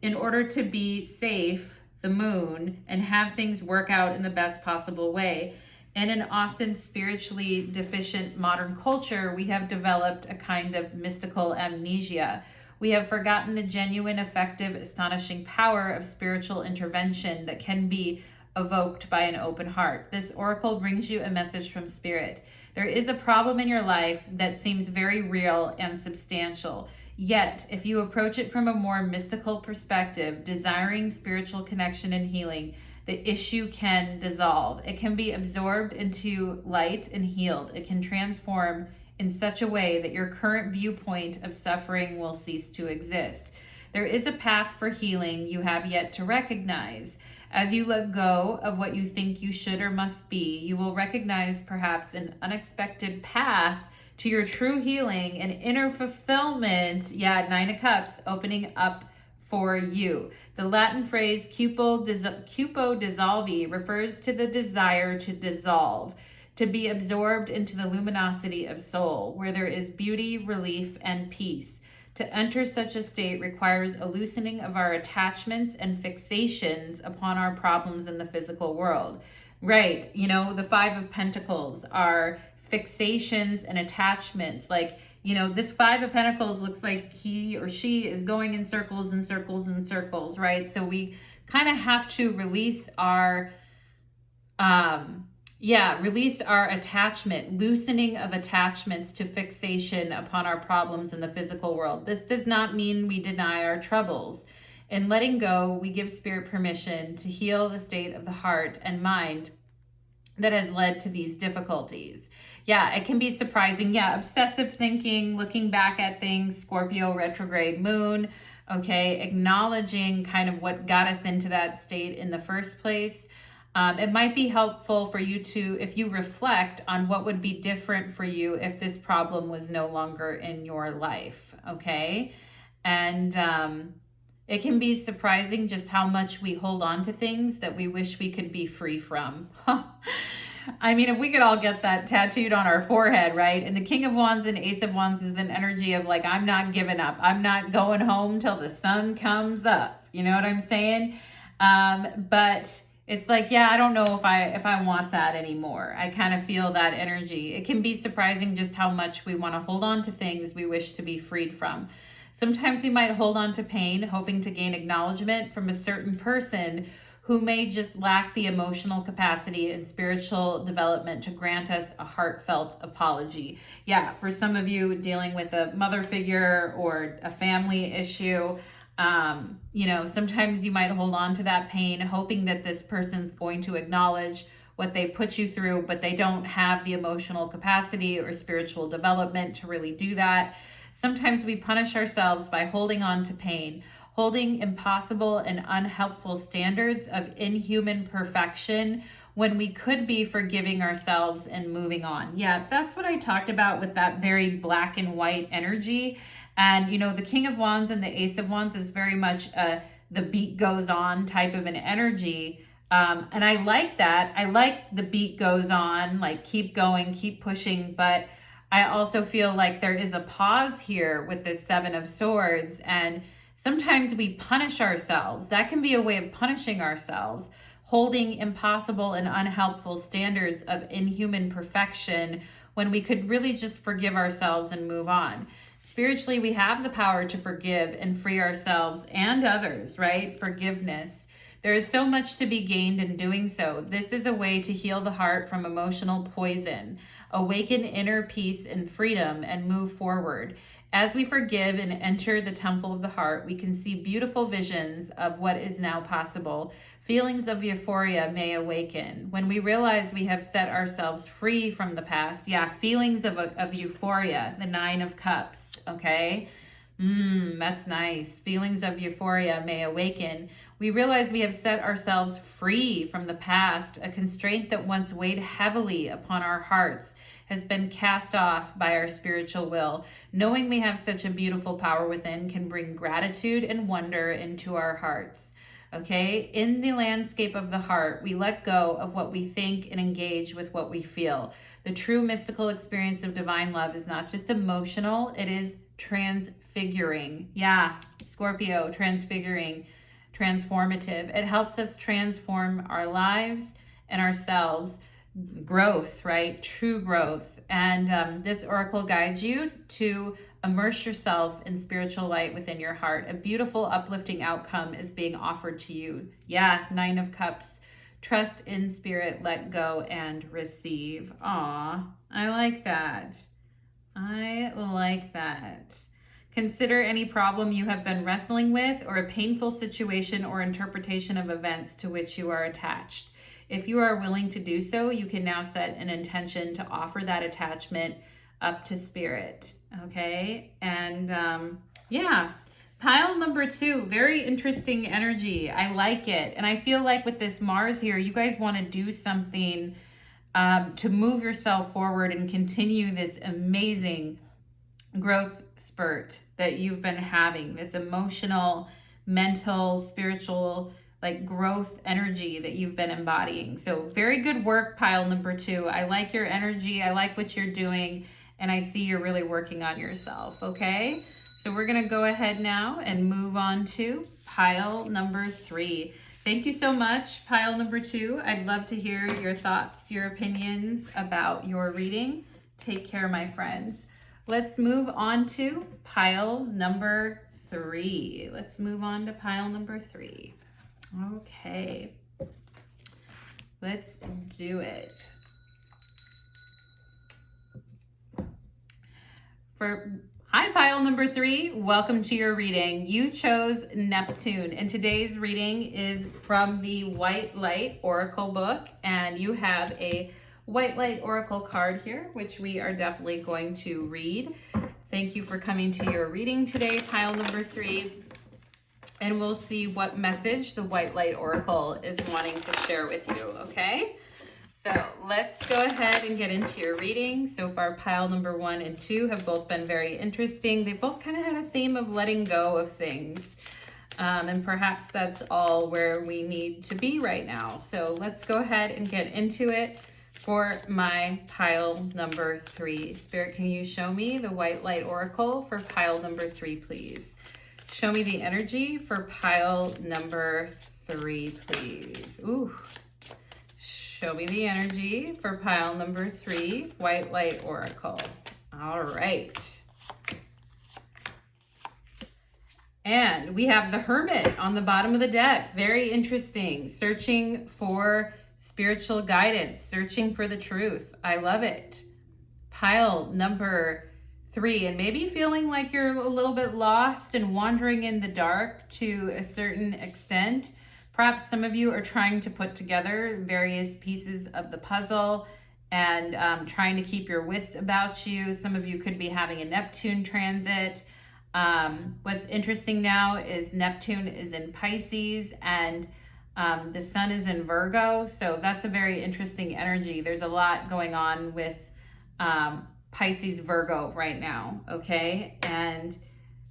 in order to be safe, the moon, and have things work out in the best possible way. In an often spiritually deficient modern culture, we have developed a kind of mystical amnesia. We have forgotten the genuine, effective, astonishing power of spiritual intervention that can be evoked by an open heart. This oracle brings you a message from Spirit. There is a problem in your life that seems very real and substantial. Yet, if you approach it from a more mystical perspective, desiring spiritual connection and healing, the issue can dissolve. It can be absorbed into light and healed. It can transform in such a way that your current viewpoint of suffering will cease to exist. There is a path for healing you have yet to recognize. As you let go of what you think you should or must be, you will recognize perhaps an unexpected path to your true healing and inner fulfillment. Yeah, Nine of Cups opening up for you. The Latin phrase cupo dissolvi refers to the desire to dissolve, to be absorbed into the luminosity of soul, where there is beauty, relief, and peace. To enter such a state requires a loosening of our attachments and fixations upon our problems in the physical world. Right, you know, the Five of Pentacles are fixations and attachments. Like, you know, this Five of Pentacles looks like he or she is going in circles and circles and circles, right? So we kind of have to release our, release our attachment, loosening of attachments to fixation upon our problems in the physical world. This does not mean we deny our troubles. In letting go, we give Spirit permission to heal the state of the heart and mind that has led to these difficulties. Yeah, it can be surprising. Yeah, obsessive thinking, looking back at things, Scorpio retrograde moon, okay, acknowledging kind of what got us into that state in the first place. It might be helpful for you to, if you reflect on what would be different for you if this problem was no longer in your life, okay? And it can be surprising just how much we hold on to things that we wish we could be free from. I mean, if we could all get that tattooed on our forehead, right? And the King of Wands and Ace of Wands is an energy of like, I'm not giving up. I'm not going home till the sun comes up. You know what I'm saying? But it's like, yeah, I don't know if I want that anymore. I kind of feel that energy. It can be surprising just how much we want to hold on to things we wish to be freed from. Sometimes we might hold on to pain, hoping to gain acknowledgement from a certain person who may just lack the emotional capacity and spiritual development to grant us a heartfelt apology. Yeah, for some of you dealing with a mother figure or a family issue, you know, sometimes you might hold on to that pain, hoping that this person's going to acknowledge what they put you through, but they don't have the emotional capacity or spiritual development to really do that. Sometimes we punish ourselves by holding on to pain, holding impossible and unhelpful standards of inhuman perfection when we could be forgiving ourselves and moving on. Yeah, that's what I talked about with that very black and white energy. And, you know, the King of Wands and the Ace of Wands is very much the beat goes on type of an energy. And I like that. I like the beat goes on, like keep going, keep pushing. But I also feel like there is a pause here with this Seven of Swords. And sometimes we punish ourselves. That can be a way of punishing ourselves, holding impossible and unhelpful standards of inhuman perfection when we could really just forgive ourselves and move on. Spiritually, we have the power to forgive and free ourselves and others, right? Forgiveness. There is so much to be gained in doing so. This is a way to heal the heart from emotional poison, awaken inner peace and freedom, and move forward. As we forgive and enter the temple of the heart, we can see beautiful visions of what is now possible. Feelings of euphoria may awaken. When we realize we have set ourselves free from the past, yeah, feelings of euphoria, the Nine of Cups, okay? That's nice. Feelings of euphoria may awaken. We realize we have set ourselves free from the past. A constraint that once weighed heavily upon our hearts has been cast off by our spiritual will. Knowing we have such a beautiful power within can bring gratitude and wonder into our hearts. Okay, in the landscape of the heart, we let go of what we think and engage with what we feel. The true mystical experience of divine love is not just emotional, it is transfiguring. Yeah, Scorpio, transfiguring, transformative. It helps us transform our lives and ourselves. Growth, right? True growth. And this oracle guides you to immerse yourself in spiritual light within your heart. A beautiful, uplifting outcome is being offered to you. Yeah, Nine of Cups. Trust in spirit, let go, and receive. Aw, I like that. I like that. Consider any problem you have been wrestling with or a painful situation or interpretation of events to which you are attached. If you are willing to do so, you can now set an intention to offer that attachment up to spirit, okay? And yeah, pile number 2, very interesting energy. I like it. And I feel like with this Mars here, you guys want to do something to move yourself forward and continue this amazing growth spurt that you've been having, this emotional, mental, spiritual, like growth energy that you've been embodying. So very good work, pile number 2. I like your energy. I like what you're doing. And I see you're really working on yourself, okay? So we're going to go ahead now and move on to pile number 3. Thank you so much, pile number 2. I'd love to hear your thoughts, your opinions about your reading. Take care, my friends. Let's move on to pile number 3. Let's move on to pile number 3. Okay. Let's do it. Hi, pile number 3. Welcome to your reading. You chose Neptune, and today's reading is from the White Light Oracle book, and you have a White Light Oracle card here, which we are definitely going to read. Thank you for coming to your reading today, pile number 3. And we'll see what message the White Light Oracle is wanting to share with you, okay? So let's go ahead and get into your reading. So far, pile number 1 and 2 have both been very interesting. They both kind of had a theme of letting go of things. And perhaps that's all where we need to be right now. So let's go ahead and get into it. for my pile number 3. Spirit, can you show me the white light oracle for pile number 3, please? Show me the energy for pile number 3, please. Ooh. Show me the energy for pile number 3, white light oracle. All right. And we have the Hermit on the bottom of the deck. Very interesting. Searching for spiritual guidance, searching for the truth. I love it. Pile number 3, and maybe feeling like you're a little bit lost and wandering in the dark to a certain extent. Perhaps some of you are trying to put together various pieces of the puzzle and trying to keep your wits about you. Some of you could be having a Neptune transit. What's interesting now is Neptune is in Pisces and the sun is in Virgo. So that's a very interesting energy. There's a lot going on with Pisces Virgo right now. Okay. And,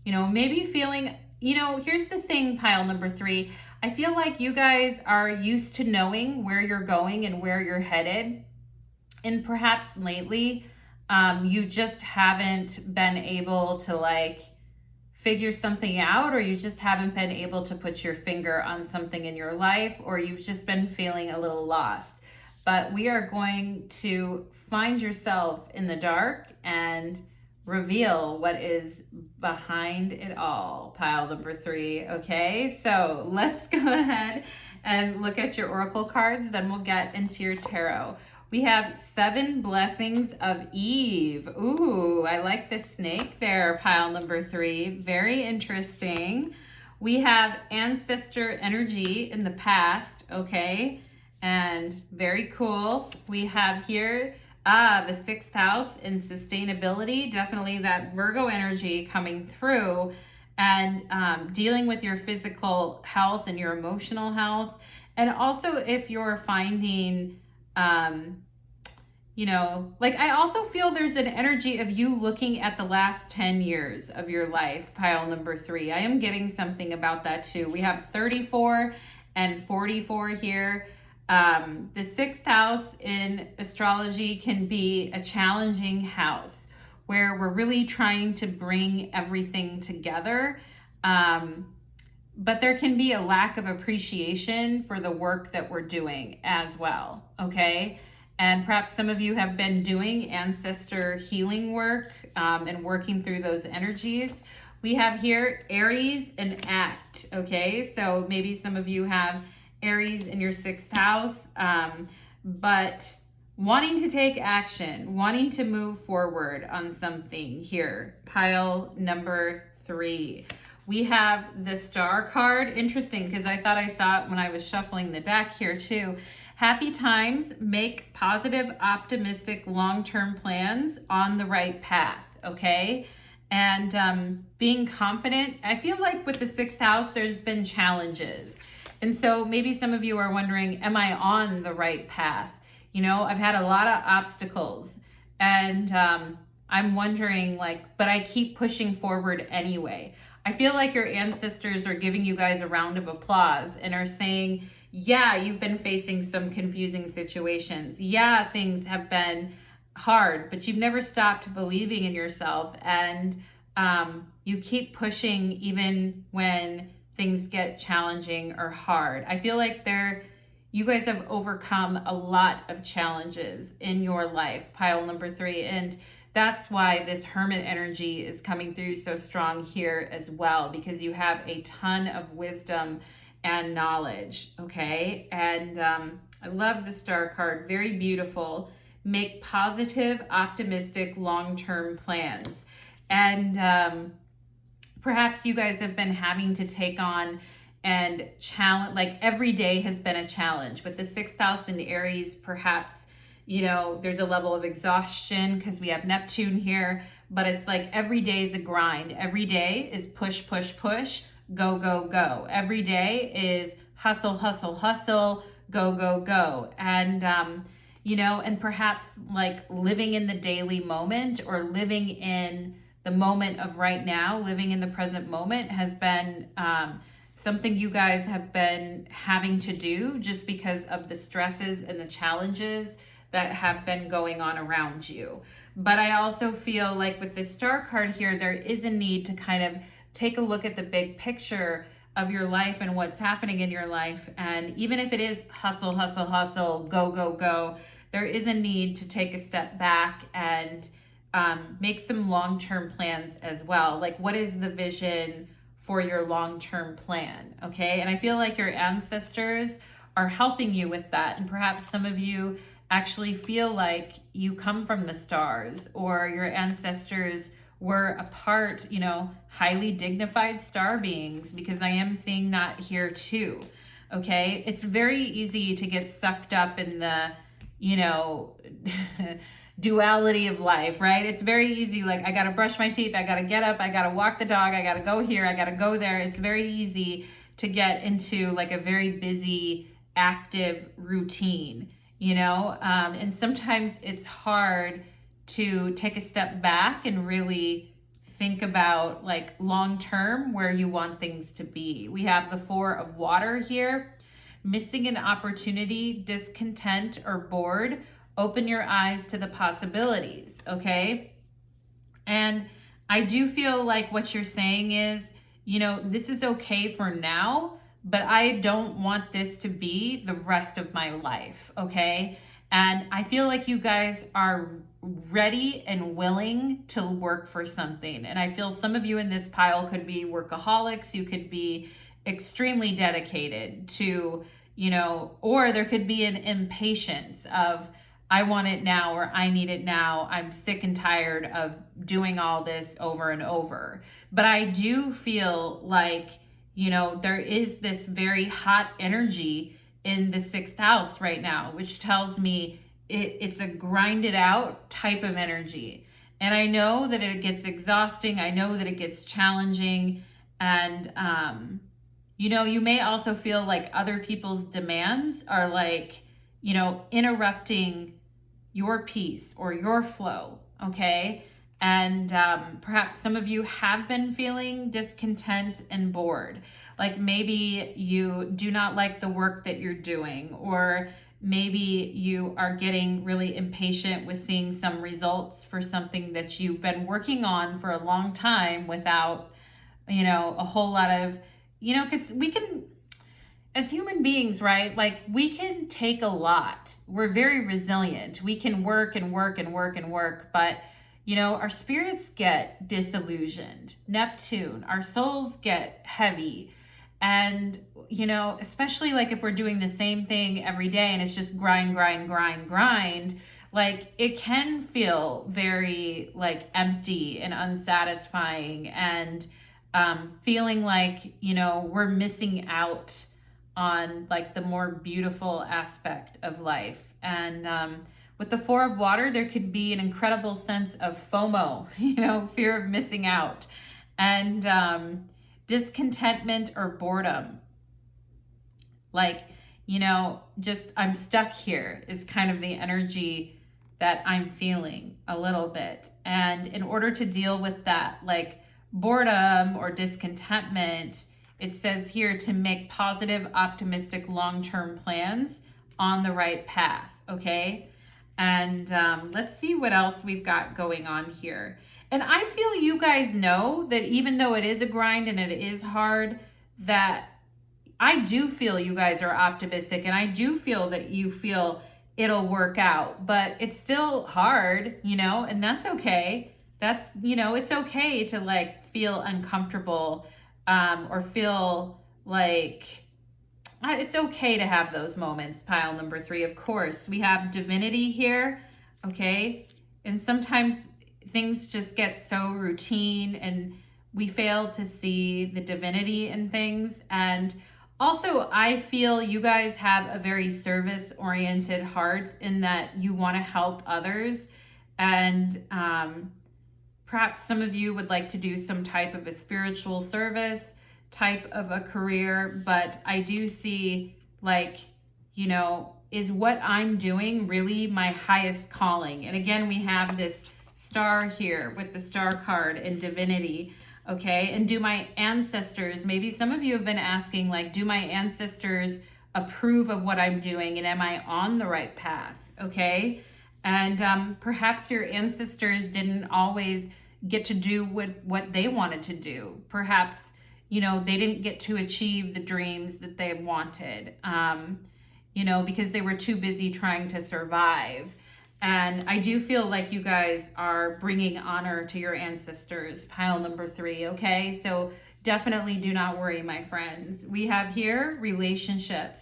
you know, maybe feeling, you know, here's the thing, pile number 3. I feel like you guys are used to knowing where you're going and where you're headed. And perhaps lately, you just haven't been able to like figure something out, or you just haven't been able to put your finger on something in your life, or you've just been feeling a little lost. But we are going to find yourself in the dark and reveal what is behind it all, pile number 3. Okay, so let's go ahead and look at your oracle cards, then we'll get into your tarot. We have 7 blessings of Eve. Ooh, I like the snake there, pile number 3. Very interesting. We have ancestor energy in the past, okay, and very cool. We have here the 6th house in sustainability, definitely that Virgo energy coming through, and dealing with your physical health and your emotional health. And also if you're finding, you know, like I also feel there's an energy of you looking at the last 10 years of your life, pile number 3. I am getting something about that too. We have 34 and 44 here. The 6th house in astrology can be a challenging house where we're really trying to bring everything together. But there can be a lack of appreciation for the work that we're doing as well, okay? And perhaps some of you have been doing ancestor healing work and working through those energies. We have here Aries and Act, okay? So maybe some of you have Aries in your 6th house, but wanting to take action, wanting to move forward on something here, pile number 3. We have the Star card. Interesting, because I thought I saw it when I was shuffling the deck here too. Happy times, make positive, optimistic, long-term plans on the right path, okay? And being confident. I feel like with the 6th house, there's been challenges. And so maybe some of you are wondering, am I on the right path? You know, I've had a lot of obstacles and I'm wondering like, but I keep pushing forward anyway. I feel like your ancestors are giving you guys a round of applause and are saying, yeah, you've been facing some confusing situations. Yeah, things have been hard, but you've never stopped believing in yourself. And you keep pushing even when things get challenging or hard. I feel like you guys have overcome a lot of challenges in your life, pile number 3. And that's why this Hermit energy is coming through so strong here as well, because you have a ton of wisdom and knowledge, okay? And I love the Star card, very beautiful. Make positive, optimistic, long-term plans. And perhaps you guys have been having to take on and challenge, like every day has been a challenge. With the 6th house in Aries, perhaps, you know, there's a level of exhaustion because we have Neptune here, but it's like every day is a grind. Every day is push, push, push, go, go, go. Every day is hustle, hustle, hustle, go, go, go. And, you know, and perhaps like living in the daily moment or living in the moment of right now, living in the present moment has been something you guys have been having to do just because of the stresses and the challenges that have been going on around you. But I also feel like with the Star card here, there is a need to kind of take a look at the big picture of your life and what's happening in your life. And even if it is hustle, hustle, hustle, go, go, go, there is a need to take a step back and make some long-term plans as well. Like, what is the vision for your long-term plan? Okay. And I feel like your ancestors are helping you with that. And perhaps some of you actually feel like you come from the stars, or your ancestors were a part, highly dignified star beings, because I am seeing that here too. Okay. It's very easy to get sucked up in the, duality of life, right? It's very easy. Like, I got to brush my teeth. I got to get up. I got to walk the dog. I got to go here. I got to go there. It's very easy to get into like a very busy, active routine, and sometimes it's hard to take a step back and really think about like long-term where you want things to be. We have the 4 of water here. Missing an opportunity, discontent, or bored. Open your eyes to the possibilities, okay? And I do feel like what you're saying is, this is okay for now, but I don't want this to be the rest of my life, okay? And I feel like you guys are ready and willing to work for something. And I feel some of you in this pile could be workaholics. You could be extremely dedicated to, or there could be an impatience of, I want it now, or I need it now. I'm sick and tired of doing all this over and over. But I do feel like, there is this very hot energy in the 6th house right now, which tells me it's a grinded out type of energy. And I know that it gets exhausting. I know that it gets challenging. And, you may also feel like other people's demands are like, interrupting your peace or your flow, okay? And perhaps some of you have been feeling discontent and bored. Like maybe you do not like the work that you're doing, or maybe you are getting really impatient with seeing some results for something that you've been working on for a long time without, a whole lot of, because we can, as human beings, right? Like we can take a lot. We're very resilient. We can work and work and work and work, but our spirits get disillusioned. Neptune, our souls get heavy. And, especially like if we're doing the same thing every day and it's just grind, grind, grind, grind, like it can feel very like empty and unsatisfying, and feeling like, we're missing out on like the more beautiful aspect of life. And with the 4 of water, there could be an incredible sense of FOMO, fear of missing out, and discontentment or boredom. Like, just I'm stuck here is kind of the energy that I'm feeling a little bit. And in order to deal with that, like boredom or discontentment, it says here to make positive, optimistic, long-term plans on the right path, okay? And let's see what else we've got going on here. And I feel you guys know that even though it is a grind and it is hard, that I do feel you guys are optimistic, and I do feel that you feel it'll work out, but it's still hard, and that's okay. That's, it's okay to like feel uncomfortable, or feel like it's okay to have those moments. Pile number 3, of course. We have divinity here, okay? And sometimes things just get so routine and we fail to see the divinity in things. And also, I feel you guys have a very service-oriented heart in that you want to help others. And perhaps some of you would like to do some type of a spiritual service type of a career, but I do see like, is what I'm doing really my highest calling? And again, we have this star here with the star card and divinity, okay? And do my ancestors, maybe some of you have been asking, like, do my ancestors approve of what I'm doing, and am I on the right path? okay? And perhaps your ancestors didn't always get to do what they wanted to do. Perhaps, you know, they didn't get to achieve the dreams that they wanted, you know, because they were too busy trying to survive. And I do feel like you guys are bringing honor to your ancestors, pile number 3, okay? So definitely do not worry, my friends. We have here relationships.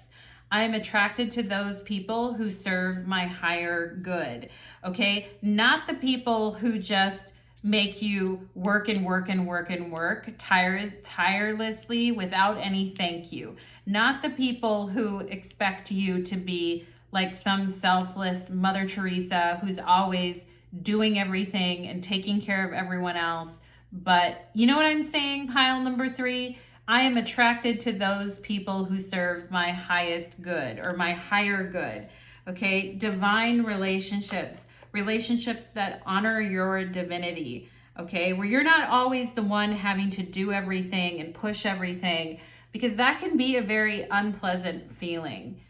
I am attracted to those people who serve my higher good, okay? Not the people who just make you work and work and work and work tirelessly without any thank you. Not the people who expect you to be like some selfless Mother Teresa who's always doing everything and taking care of everyone else. But you know what I'm saying, pile number 3? I am attracted to those people who serve my highest good or my higher good, okay? Divine relationships, relationships that honor your divinity, okay? Where you're not always the one having to do everything and push everything, because that can be a very unpleasant feeling.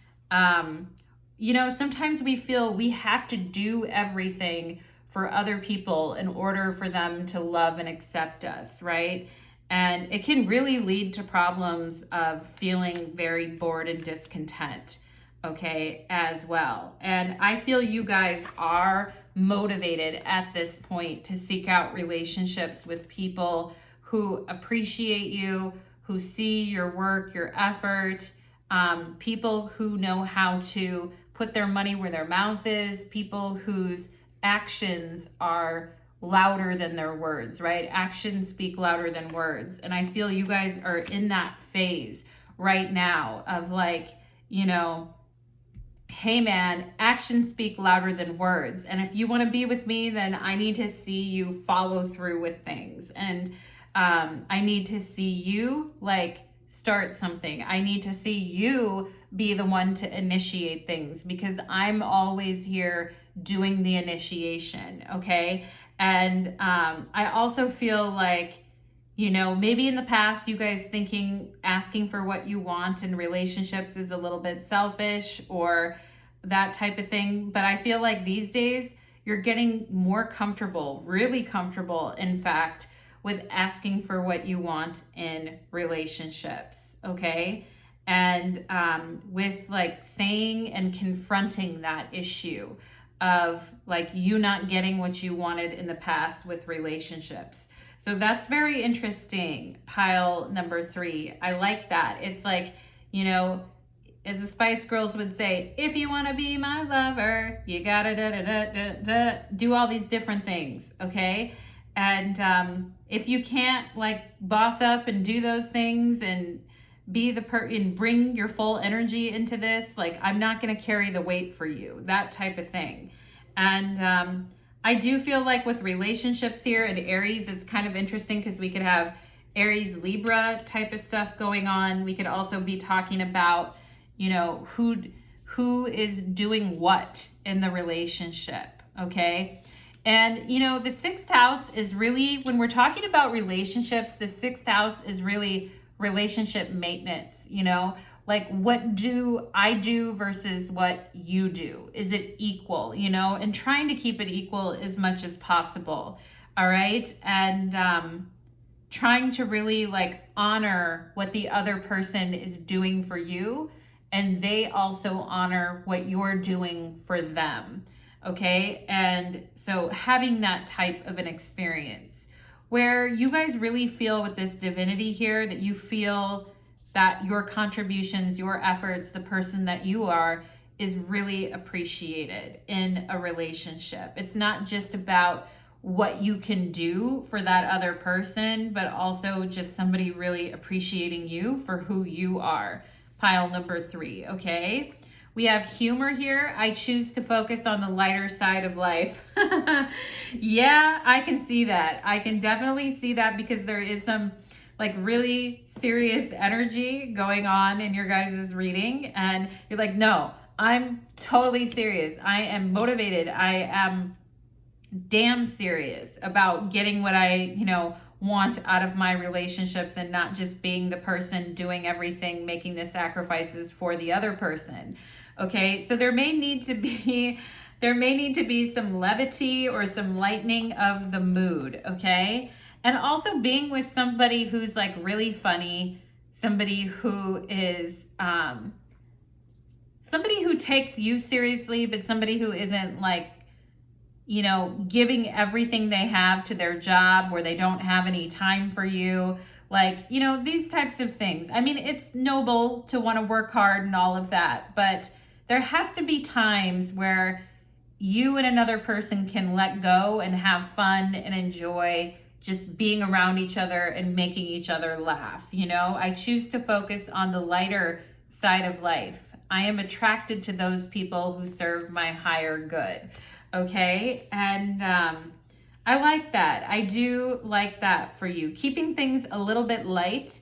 You know, sometimes we feel we have to do everything for other people in order for them to love and accept us, right? And it can really lead to problems of feeling very bored and discontent, okay, as well. And I feel you guys are motivated at this point to seek out relationships with people who appreciate you, who see your work, your effort, people who know how to put their money where their mouth is, people whose actions are louder than their words, right? Actions speak louder than words. And I feel you guys are in that phase right now of like, you know, hey man, actions speak louder than words. And if you want to be with me, then I need to see you follow through with things. And I need to see you like start something. I need to see you be the one to initiate things, because I'm always here doing the initiation, okay? And I also feel like, you know, maybe in the past you guys asking for what you want in relationships is a little bit selfish or that type of thing. But I feel like these days you're getting more comfortable, really comfortable, in fact, with asking for what you want in relationships, okay? And with like saying and confronting that issue of like you not getting what you wanted in the past with relationships. So that's very interesting, pile number 3. I like that. It's like, you know, as the Spice Girls would say, if you want to be my lover, you gotta do all these different things, okay? And if you can't like boss up and do those things and be and bring your full energy into this, like I'm not going to carry the weight for you, that type of thing. And I do feel like with relationships here and Aries, it's kind of interesting because we could have Aries Libra type of stuff going on. We could also be talking about, you know, who is doing what in the relationship, okay? And, you know, the 6th house is really, when we're talking about relationships, the 6th house is really relationship maintenance, you know, like what do I do versus what you do? Is it equal, you know, and trying to keep it equal as much as possible. All right. And trying to really like honor what the other person is doing for you, and they also honor what you're doing for them. Okay. And so having that type of an experience where you guys really feel with this divinity here that you feel that your contributions, your efforts, the person that you are is really appreciated in a relationship. It's not just about what you can do for that other person, but also just somebody really appreciating you for who you are. Pile number 3, okay? We have humor here. I choose to focus on the lighter side of life. Yeah, I can see that. I can definitely see that because there is some like really serious energy going on in your guys' reading. And you're like, no, I'm totally serious. I am motivated. I am damn serious about getting what I, you know, want out of my relationships and not just being the person doing everything, making the sacrifices for the other person. Okay, so there may need to be some levity or some lightening of the mood, okay? And also being with somebody who's like really funny, somebody who is somebody who takes you seriously, but somebody who isn't like, you know, giving everything they have to their job where they don't have any time for you. Like, you know, these types of things. I mean, it's noble to want to work hard and all of that, but there has to be times where you and another person can let go and have fun and enjoy just being around each other and making each other laugh. You know, I choose to focus on the lighter side of life. I am attracted to those people who serve my higher good. Okay. And I like that. I do like that for you. Keeping things a little bit light.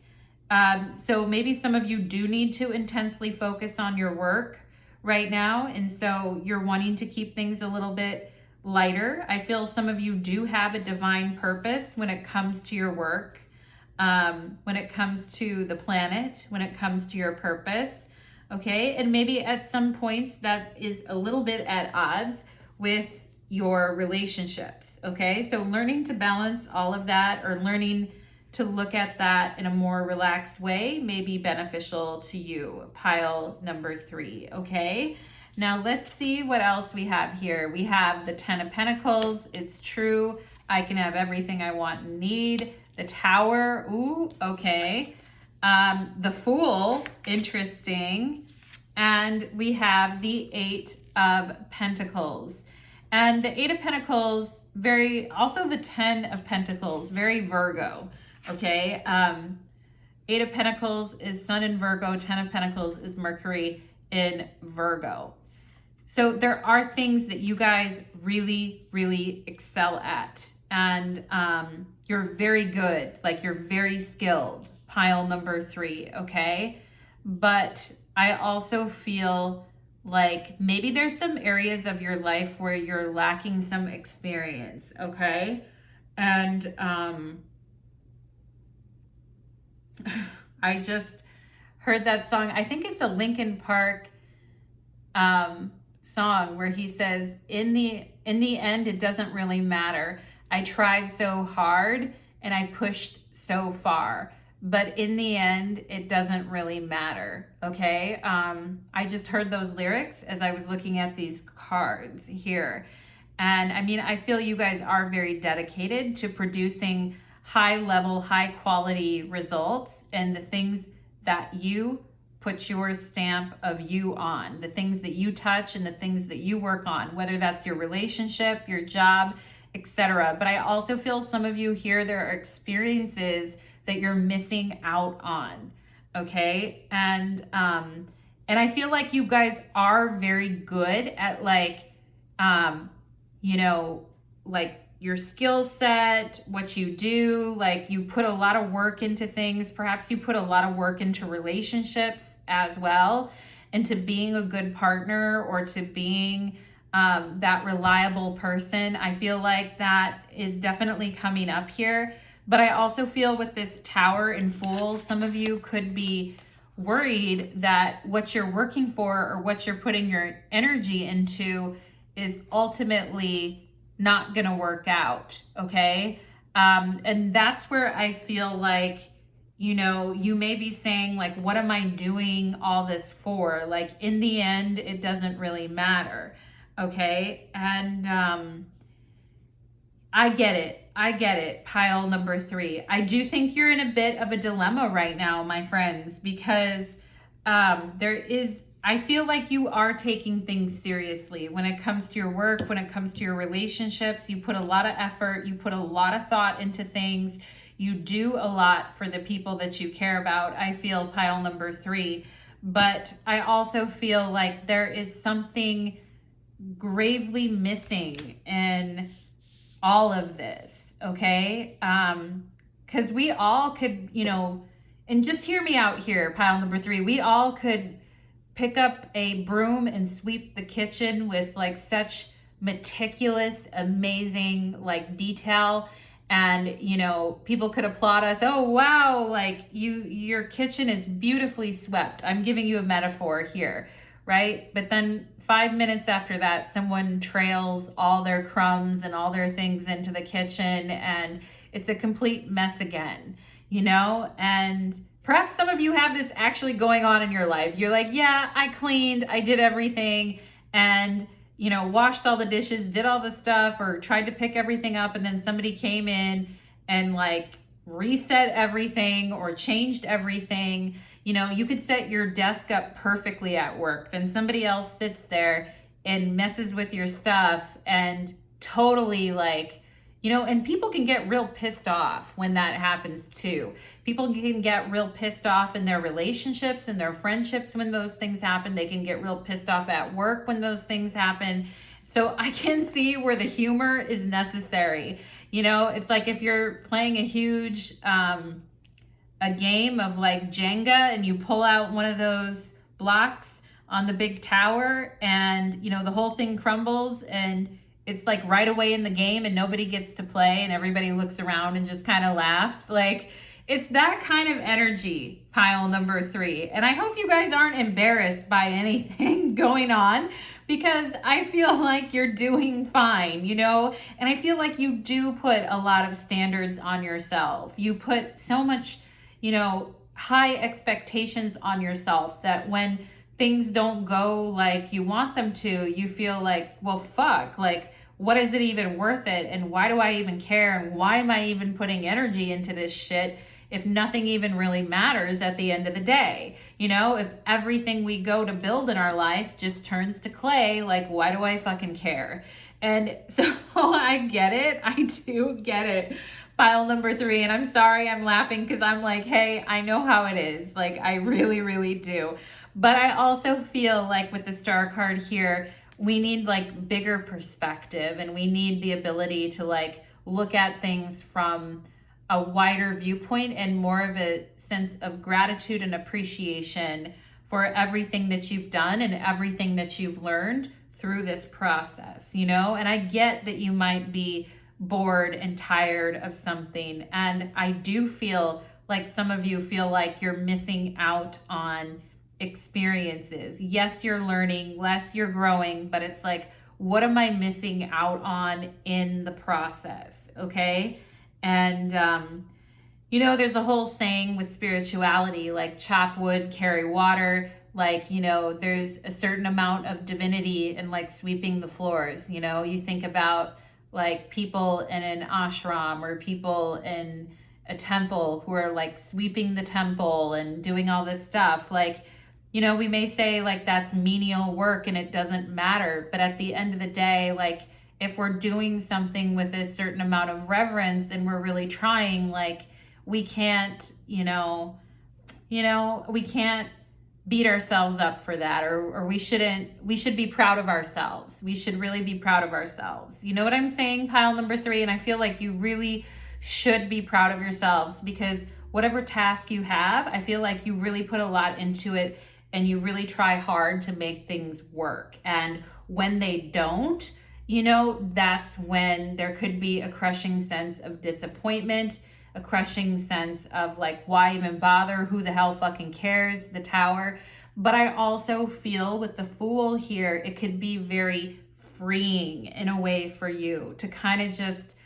So maybe some of you do need to intensely focus on your work right now. And so you're wanting to keep things a little bit lighter. I feel some of you do have a divine purpose when it comes to your work, when it comes to the planet, when it comes to your purpose. Okay. And maybe at some points that is a little bit at odds with your relationships. Okay. So learning to balance all of that, or learning to look at that in a more relaxed way, may be beneficial to you. Pile number 3. Okay. Now let's see what else we have here. We have the 10 of Pentacles. It's true. I can have everything I want and need. The Tower. Ooh, okay. The Fool. Interesting. And we have the 8 of Pentacles. And the 8 of Pentacles, also the 10 of Pentacles, very Virgo. Okay. 8 of Pentacles is Sun in Virgo. 10 of Pentacles is Mercury in Virgo. So there are things that you guys really, really excel at. And you're very good. Like, you're very skilled. Pile number 3. Okay. But I also feel like maybe there's some areas of your life where you're lacking some experience. Okay. And I just heard that song. I think it's a Linkin Park song where he says, in the end, it doesn't really matter. I tried so hard and I pushed so far, but in the end, it doesn't really matter. Okay. I just heard those lyrics as I was looking at these cards here. And I mean, I feel you guys are very dedicated to producing high level, high quality results, and the things that you put your stamp of you on, the things that you touch and the things that you work on, whether that's your relationship, your job, etc. But I also feel some of you here, there are experiences that you're missing out on. Okay. And I feel like you guys are very good at like, you know, like your skill set, what you do, like you put a lot of work into things. Perhaps you put a lot of work into relationships as well, into being a good partner, or to being that reliable person. I feel like that is definitely coming up here. But I also feel with this Tower and Fool, some of you could be worried that what you're working for or what you're putting your energy into is ultimately not going to work out. Okay. And that's where I feel like, you know, you may be saying like, what am I doing all this for? Like, in the end, it doesn't really matter. Okay. And I get it. Pile number 3. I do think you're in a bit of a dilemma right now, my friends, because I feel like you are taking things seriously when it comes to your work, when it comes to your relationships. You put a lot of effort, you put a lot of thought into things. You do a lot for the people that you care about. I feel pile number 3, but I also feel like there is something gravely missing in all of this. Okay. Cause we all could, you know, and just hear me out here, pile number 3, we all could pick up a broom and sweep the kitchen with like such meticulous, amazing like detail. And, you know, people could applaud us. Oh, wow. Like your kitchen is beautifully swept. I'm giving you a metaphor here, right? But then 5 minutes after that, someone trails all their crumbs and all their things into the kitchen, and it's a complete mess again, you know? And perhaps some of you have this actually going on in your life. You're like, yeah, I cleaned, I did everything, and you know, washed all the dishes, did all the stuff, or tried to pick everything up, and then somebody came in and like reset everything or changed everything. You know, you could set your desk up perfectly at work, then somebody else sits there and messes with your stuff and totally like, you know, and people can get real pissed off when that happens too. People can get real pissed off in their relationships and their friendships when those things happen. They can get real pissed off at work when those things happen. So I can see where the humor is necessary. You know, it's like if you're playing a huge, a game of like Jenga, and you pull out one of those blocks on the big tower, and you know, the whole thing crumbles, and it's like right away in the game and nobody gets to play and everybody looks around and just kind of laughs. Like, it's that kind of energy, pile number 3. And I hope you guys aren't embarrassed by anything going on, because I feel like you're doing fine, you know? And I feel like you do put a lot of standards on yourself. You put so much, you know, high expectations on yourself that when things don't go like you want them to, you feel like, well, fuck, like, what is it even worth it? And why do I even care? And why am I even putting energy into this shit if nothing even really matters at the end of the day? You know, if everything we go to build in our life just turns to clay, like, why do I fucking care? And so I get it. I do get it. Pile number 3. And I'm sorry I'm laughing, because I'm like, hey, I know how it is. Like, I really, really do. But I also feel like with the Star card here, we need like bigger perspective, and we need the ability to like look at things from a wider viewpoint and more of a sense of gratitude and appreciation for everything that you've done and everything that you've learned through this process, you know? And I get that you might be bored and tired of something, and I do feel like some of you feel like you're missing out on experiences. Yes, you're learning, less you're growing, but it's like, what am I missing out on in the process? Okay. And, you know, there's a whole saying with spirituality, like chop wood, carry water. Like, you know, there's a certain amount of divinity in like sweeping the floors. You know, you think about like people in an ashram or people in a temple who are like sweeping the temple and doing all this stuff. Like, you know, we may say like that's menial work and it doesn't matter, but at the end of the day, like if we're doing something with a certain amount of reverence and we're really trying, like we can't, we can't beat ourselves up for that, or we should be proud of ourselves. We should really be proud of ourselves. You know what I'm saying, pile number 3? And I feel like you really should be proud of yourselves, because whatever task you have, I feel like you really put a lot into it and you really try hard to make things work. And when they don't, you know, that's when there could be a crushing sense of disappointment, a crushing sense of like, why even bother? Who the hell fucking cares? The Tower. But I also feel with the Fool here, it could be very freeing in a way for you to kind of just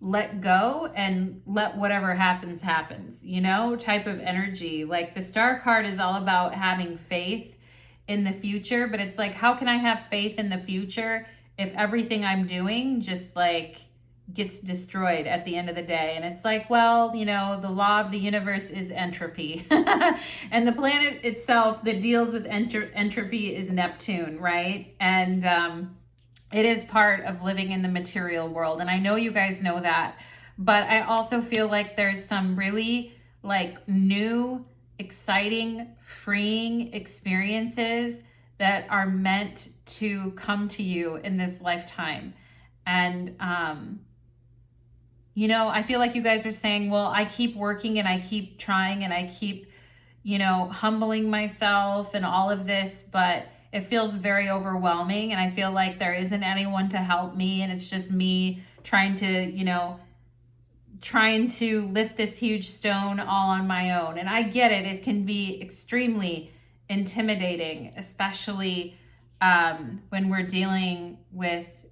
let go and let whatever happens, you know, type of energy. Like the Star card is all about having faith in the future, but it's like, how can I have faith in the future if everything I'm doing just like gets destroyed at the end of the day? And it's like, well, you know, the law of the universe is entropy. And the planet itself that deals with entropy is Neptune, right? And it is part of living in the material world. And I know you guys know that, but I also feel like there's some really like new, exciting, freeing experiences that are meant to come to you in this lifetime. And, you know, I feel like you guys are saying, well, I keep working and I keep trying and I keep, you know, humbling myself and all of this, but it feels very overwhelming. And I feel like there isn't anyone to help me. And it's just me trying to lift this huge stone all on my own. And I get it. It can be extremely intimidating, especially when we're dealing with,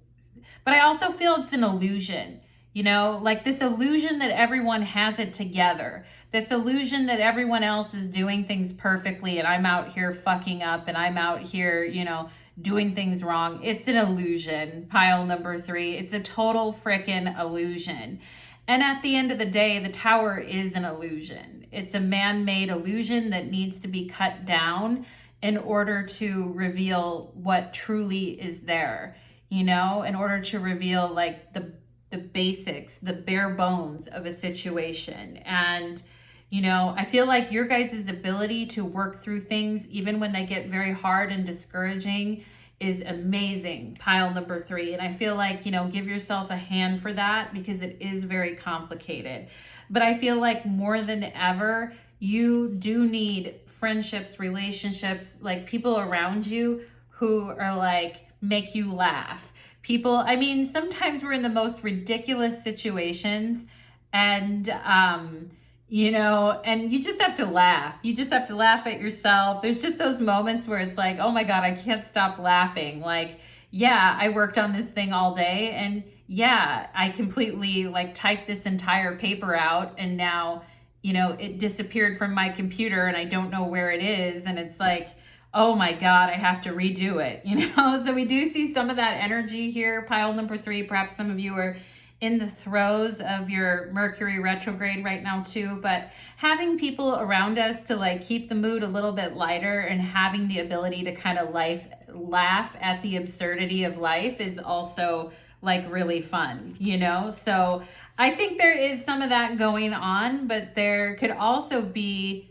but I also feel it's an illusion, you know, like this illusion that everyone has it together, this illusion that everyone else is doing things perfectly and I'm out here fucking up and I'm out here, you know, doing things wrong. It's an illusion, pile number 3. It's a total freaking illusion. And at the end of the day, the tower is an illusion. It's a man-made illusion that needs to be cut down in order to reveal what truly is there, you know, in order to reveal like the basics, the bare bones of a situation. And, you know, I feel like your guys' ability to work through things, even when they get very hard and discouraging, is amazing, pile number 3. And I feel like, you know, give yourself a hand for that because it is very complicated. But I feel like more than ever, you do need friendships, relationships, like people around you who are like, make you laugh. People, I mean, sometimes we're in the most ridiculous situations and, you know, and you just have to laugh. You just have to laugh at yourself. There's just those moments where it's like, oh my God, I can't stop laughing. Like, yeah, I worked on this thing all day and yeah, I completely like typed this entire paper out and now, you know, it disappeared from my computer and I don't know where it is. And it's like, oh my God, I have to redo it, you know? So we do see some of that energy here, pile number 3. Perhaps some of you are in the throes of your Mercury retrograde right now too, but having people around us to like keep the mood a little bit lighter and having the ability to kind of laugh at the absurdity of life is also like really fun, you know? So I think there is some of that going on, but there could also be,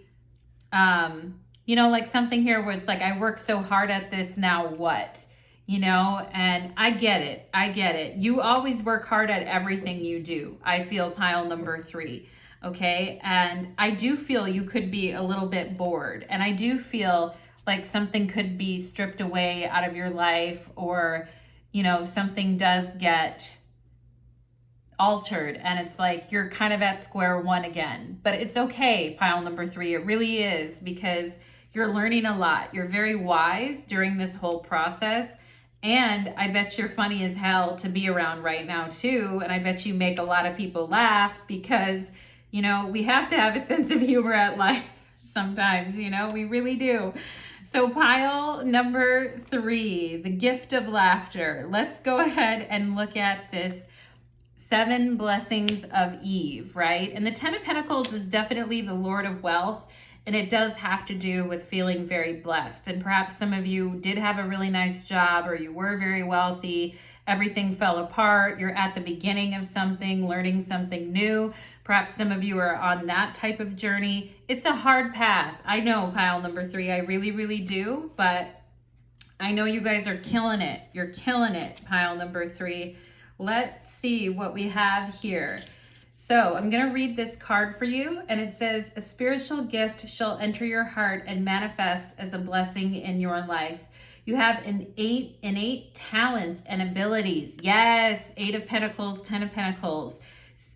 you know, like something here where it's like, I worked so hard at this, now what? You know, and I get it. I get it. You always work hard at everything you do. I feel pile number 3. Okay. And I do feel you could be a little bit bored. And I do feel like something could be stripped away out of your life or, you know, something does get altered and it's like you're kind of at square one again. But it's okay, pile number 3. It really is because you're learning a lot. You're very wise during this whole process. And I bet you're funny as hell to be around right now too. And I bet you make a lot of people laugh because, you know, we have to have a sense of humor at life sometimes, you know, we really do. So pile number 3, the gift of laughter. Let's go ahead and look at this 7 blessings of Eve, right? And the 10 of Pentacles is definitely the Lord of Wealth. And it does have to do with feeling very blessed. And perhaps some of you did have a really nice job or you were very wealthy. Everything fell apart. You're at the beginning of something, learning something new. Perhaps some of you are on that type of journey. It's a hard path. I know, pile number 3. I really, really do. But I know you guys are killing it. You're killing it, pile number 3. Let's see what we have here. So I'm going to read this card for you, and it says, a spiritual gift shall enter your heart and manifest as a blessing in your life. You have innate talents and abilities. Yes, 8 of Pentacles, 10 of Pentacles.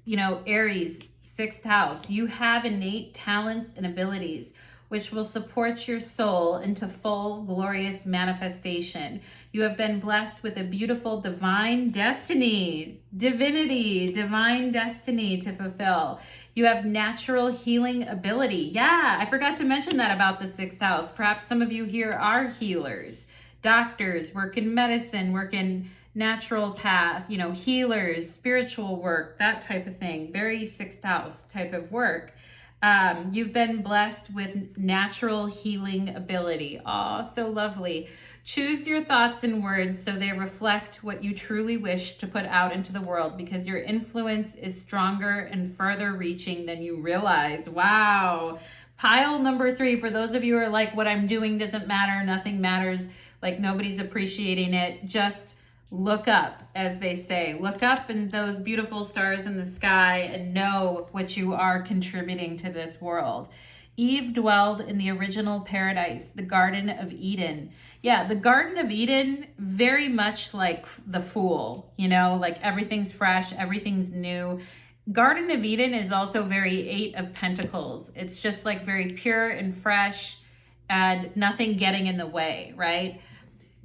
You know, Aries, 6th house. You have innate talents and abilities, which will support your soul into full, glorious manifestation. You have been blessed with a beautiful divine destiny, divine destiny to fulfill. You have natural healing ability. Yeah, I forgot to mention that about the 6th house. Perhaps some of you here are healers, doctors, work in medicine, work in natural path, you know, healers, spiritual work, that type of thing. Very 6th house type of work. You've been blessed with natural healing ability. Aw, so lovely. Choose your thoughts and words so they reflect what you truly wish to put out into the world because your influence is stronger and further reaching than you realize. Wow. Pile number 3, for those of you who are like, what I'm doing doesn't matter, nothing matters, like nobody's appreciating it, just look up, as they say. Look up in those beautiful stars in the sky and know what you are contributing to this world. Eve dwelled in the original paradise, the Garden of Eden. Yeah, the Garden of Eden, very much like the Fool, you know, like everything's fresh, everything's new. Garden of Eden is also very 8 of Pentacles. It's just like very pure and fresh. and nothing getting in the way, right?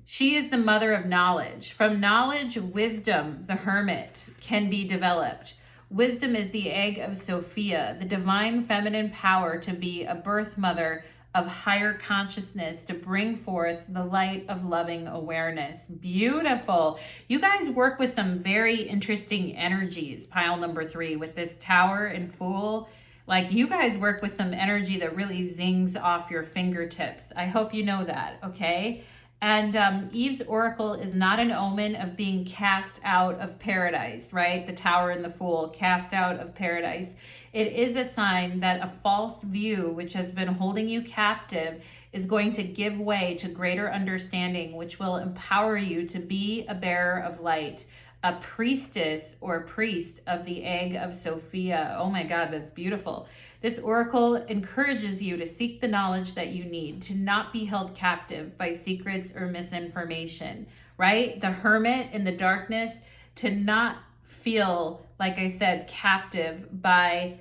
She is the mother of knowledge. From knowledge, wisdom, the hermit, can be developed. Wisdom is the egg of Sophia, the divine feminine power to be a birth mother of higher consciousness, to bring forth the light of loving awareness. Beautiful. You guys work with some very interesting energies, pile number 3, with this Tower and Fool. Like, you guys work with some energy that really zings off your fingertips. I hope you know that, okay? And Eve's oracle is not an omen of being cast out of paradise, right? The Tower and the Fool, cast out of paradise. It is a sign that a false view, which has been holding you captive, is going to give way to greater understanding, which will empower you to be a bearer of light, a priestess or priest of the egg of Sophia. Oh my God, that's beautiful. This oracle encourages you to seek the knowledge that you need, to not be held captive by secrets or misinformation, right? The hermit in the darkness, to not feel, like I said, captive by,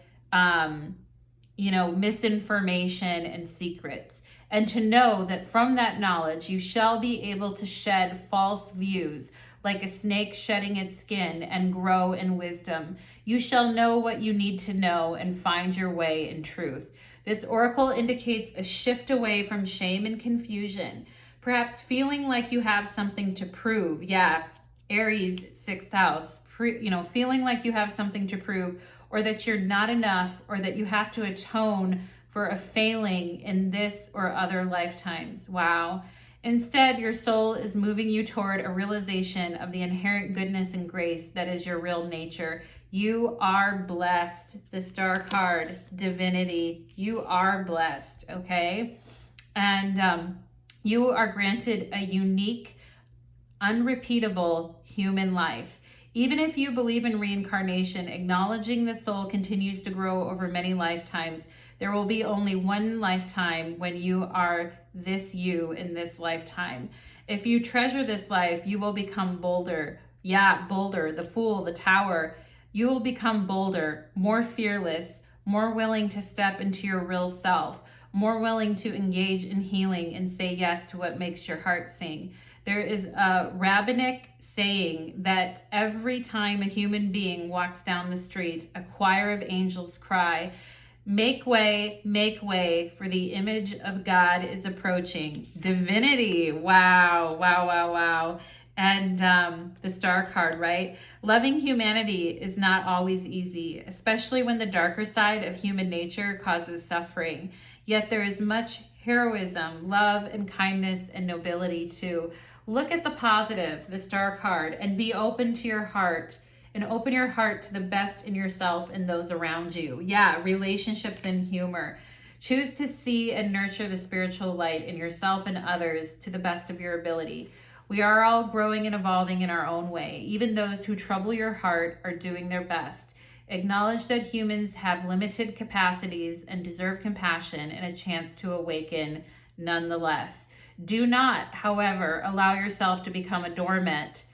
misinformation and secrets. And to know that from that knowledge, you shall be able to shed false views, like a snake shedding its skin, and grow in wisdom. You shall know what you need to know and find your way in truth. This oracle indicates a shift away from shame and confusion, perhaps feeling like you have something to prove. Yeah, Aries, 6th house, feeling like you have something to prove, or that you're not enough, or that you have to atone for a failing in this or other lifetimes. Wow. Instead, your soul is moving you toward a realization of the inherent goodness and grace that is your real nature. You are blessed. The Star card, divinity. You are blessed, okay? And you are granted a unique, unrepeatable human life. Even if you believe in reincarnation, acknowledging the soul continues to grow over many lifetimes. There will be only one lifetime when you are this you in this lifetime. If you treasure this life, you will become bolder. Yeah, bolder, the Fool, the Tower. You will become bolder, more fearless, more willing to step into your real self, more willing to engage in healing and say yes to what makes your heart sing. There is a rabbinic saying that every time a human being walks down the street, a choir of angels cry, make way, for the image of God is approaching. Divinity. Wow, wow, wow, wow. And the Star card, right? Loving humanity is not always easy, especially when the darker side of human nature causes suffering. Yet there is much heroism, love, and kindness and nobility too. Look at the positive, the Star card, and be open to your heart. And open your heart to the best in yourself and those around you. Yeah, relationships and humor. Choose to see and nurture the spiritual light in yourself and others to the best of your ability. We are all growing and evolving in our own way. Even those who trouble your heart are doing their best. Acknowledge that humans have limited capacities and deserve compassion and a chance to awaken nonetheless. Do not, however, allow yourself to become a doormat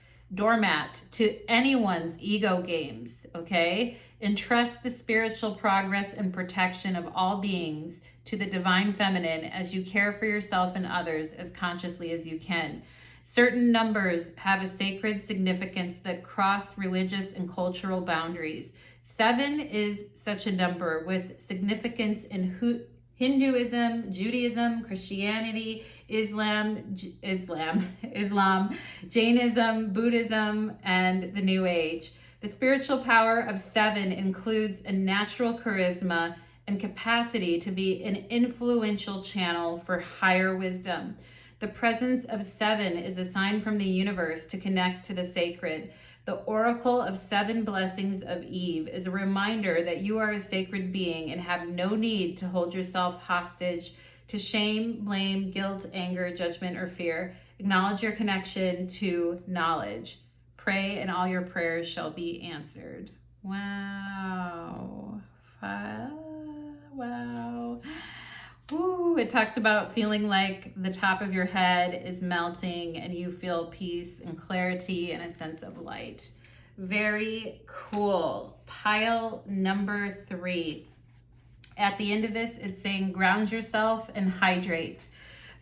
to anyone's ego games, okay? Entrust the spiritual progress and protection of all beings to the divine feminine as you care for yourself and others as consciously as you can. Certain numbers have a sacred significance that cross religious and cultural boundaries. 7 is such a number with significance in Hinduism, Judaism, Christianity, Islam, Jainism, Buddhism, and the New Age. The spiritual power of 7 includes a natural charisma and capacity to be an influential channel for higher wisdom. The presence of 7 is a sign from the universe to connect to the sacred. The Oracle of 7 Blessings of Eve is a reminder that you are a sacred being and have no need to hold yourself hostage to shame, blame, guilt, anger, judgment, or fear. Acknowledge your connection to knowledge. Pray and all your prayers shall be answered. Wow. Wow. Ooh, it talks about feeling like the top of your head is melting and you feel peace and clarity and a sense of light. Very cool. Pile number 3. At the end of this, it's saying ground yourself and hydrate.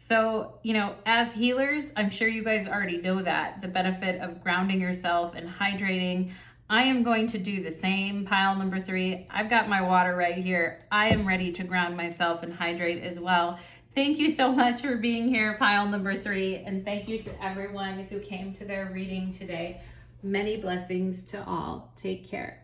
So, as healers, I'm sure you guys already know that, the benefit of grounding yourself and hydrating. I am going to do the same. Pile number 3. I've got my water right here. I am ready to ground myself and hydrate as well. Thank you so much for being here, pile number 3. And thank you to everyone who came to their reading today. Many blessings to all. Take care.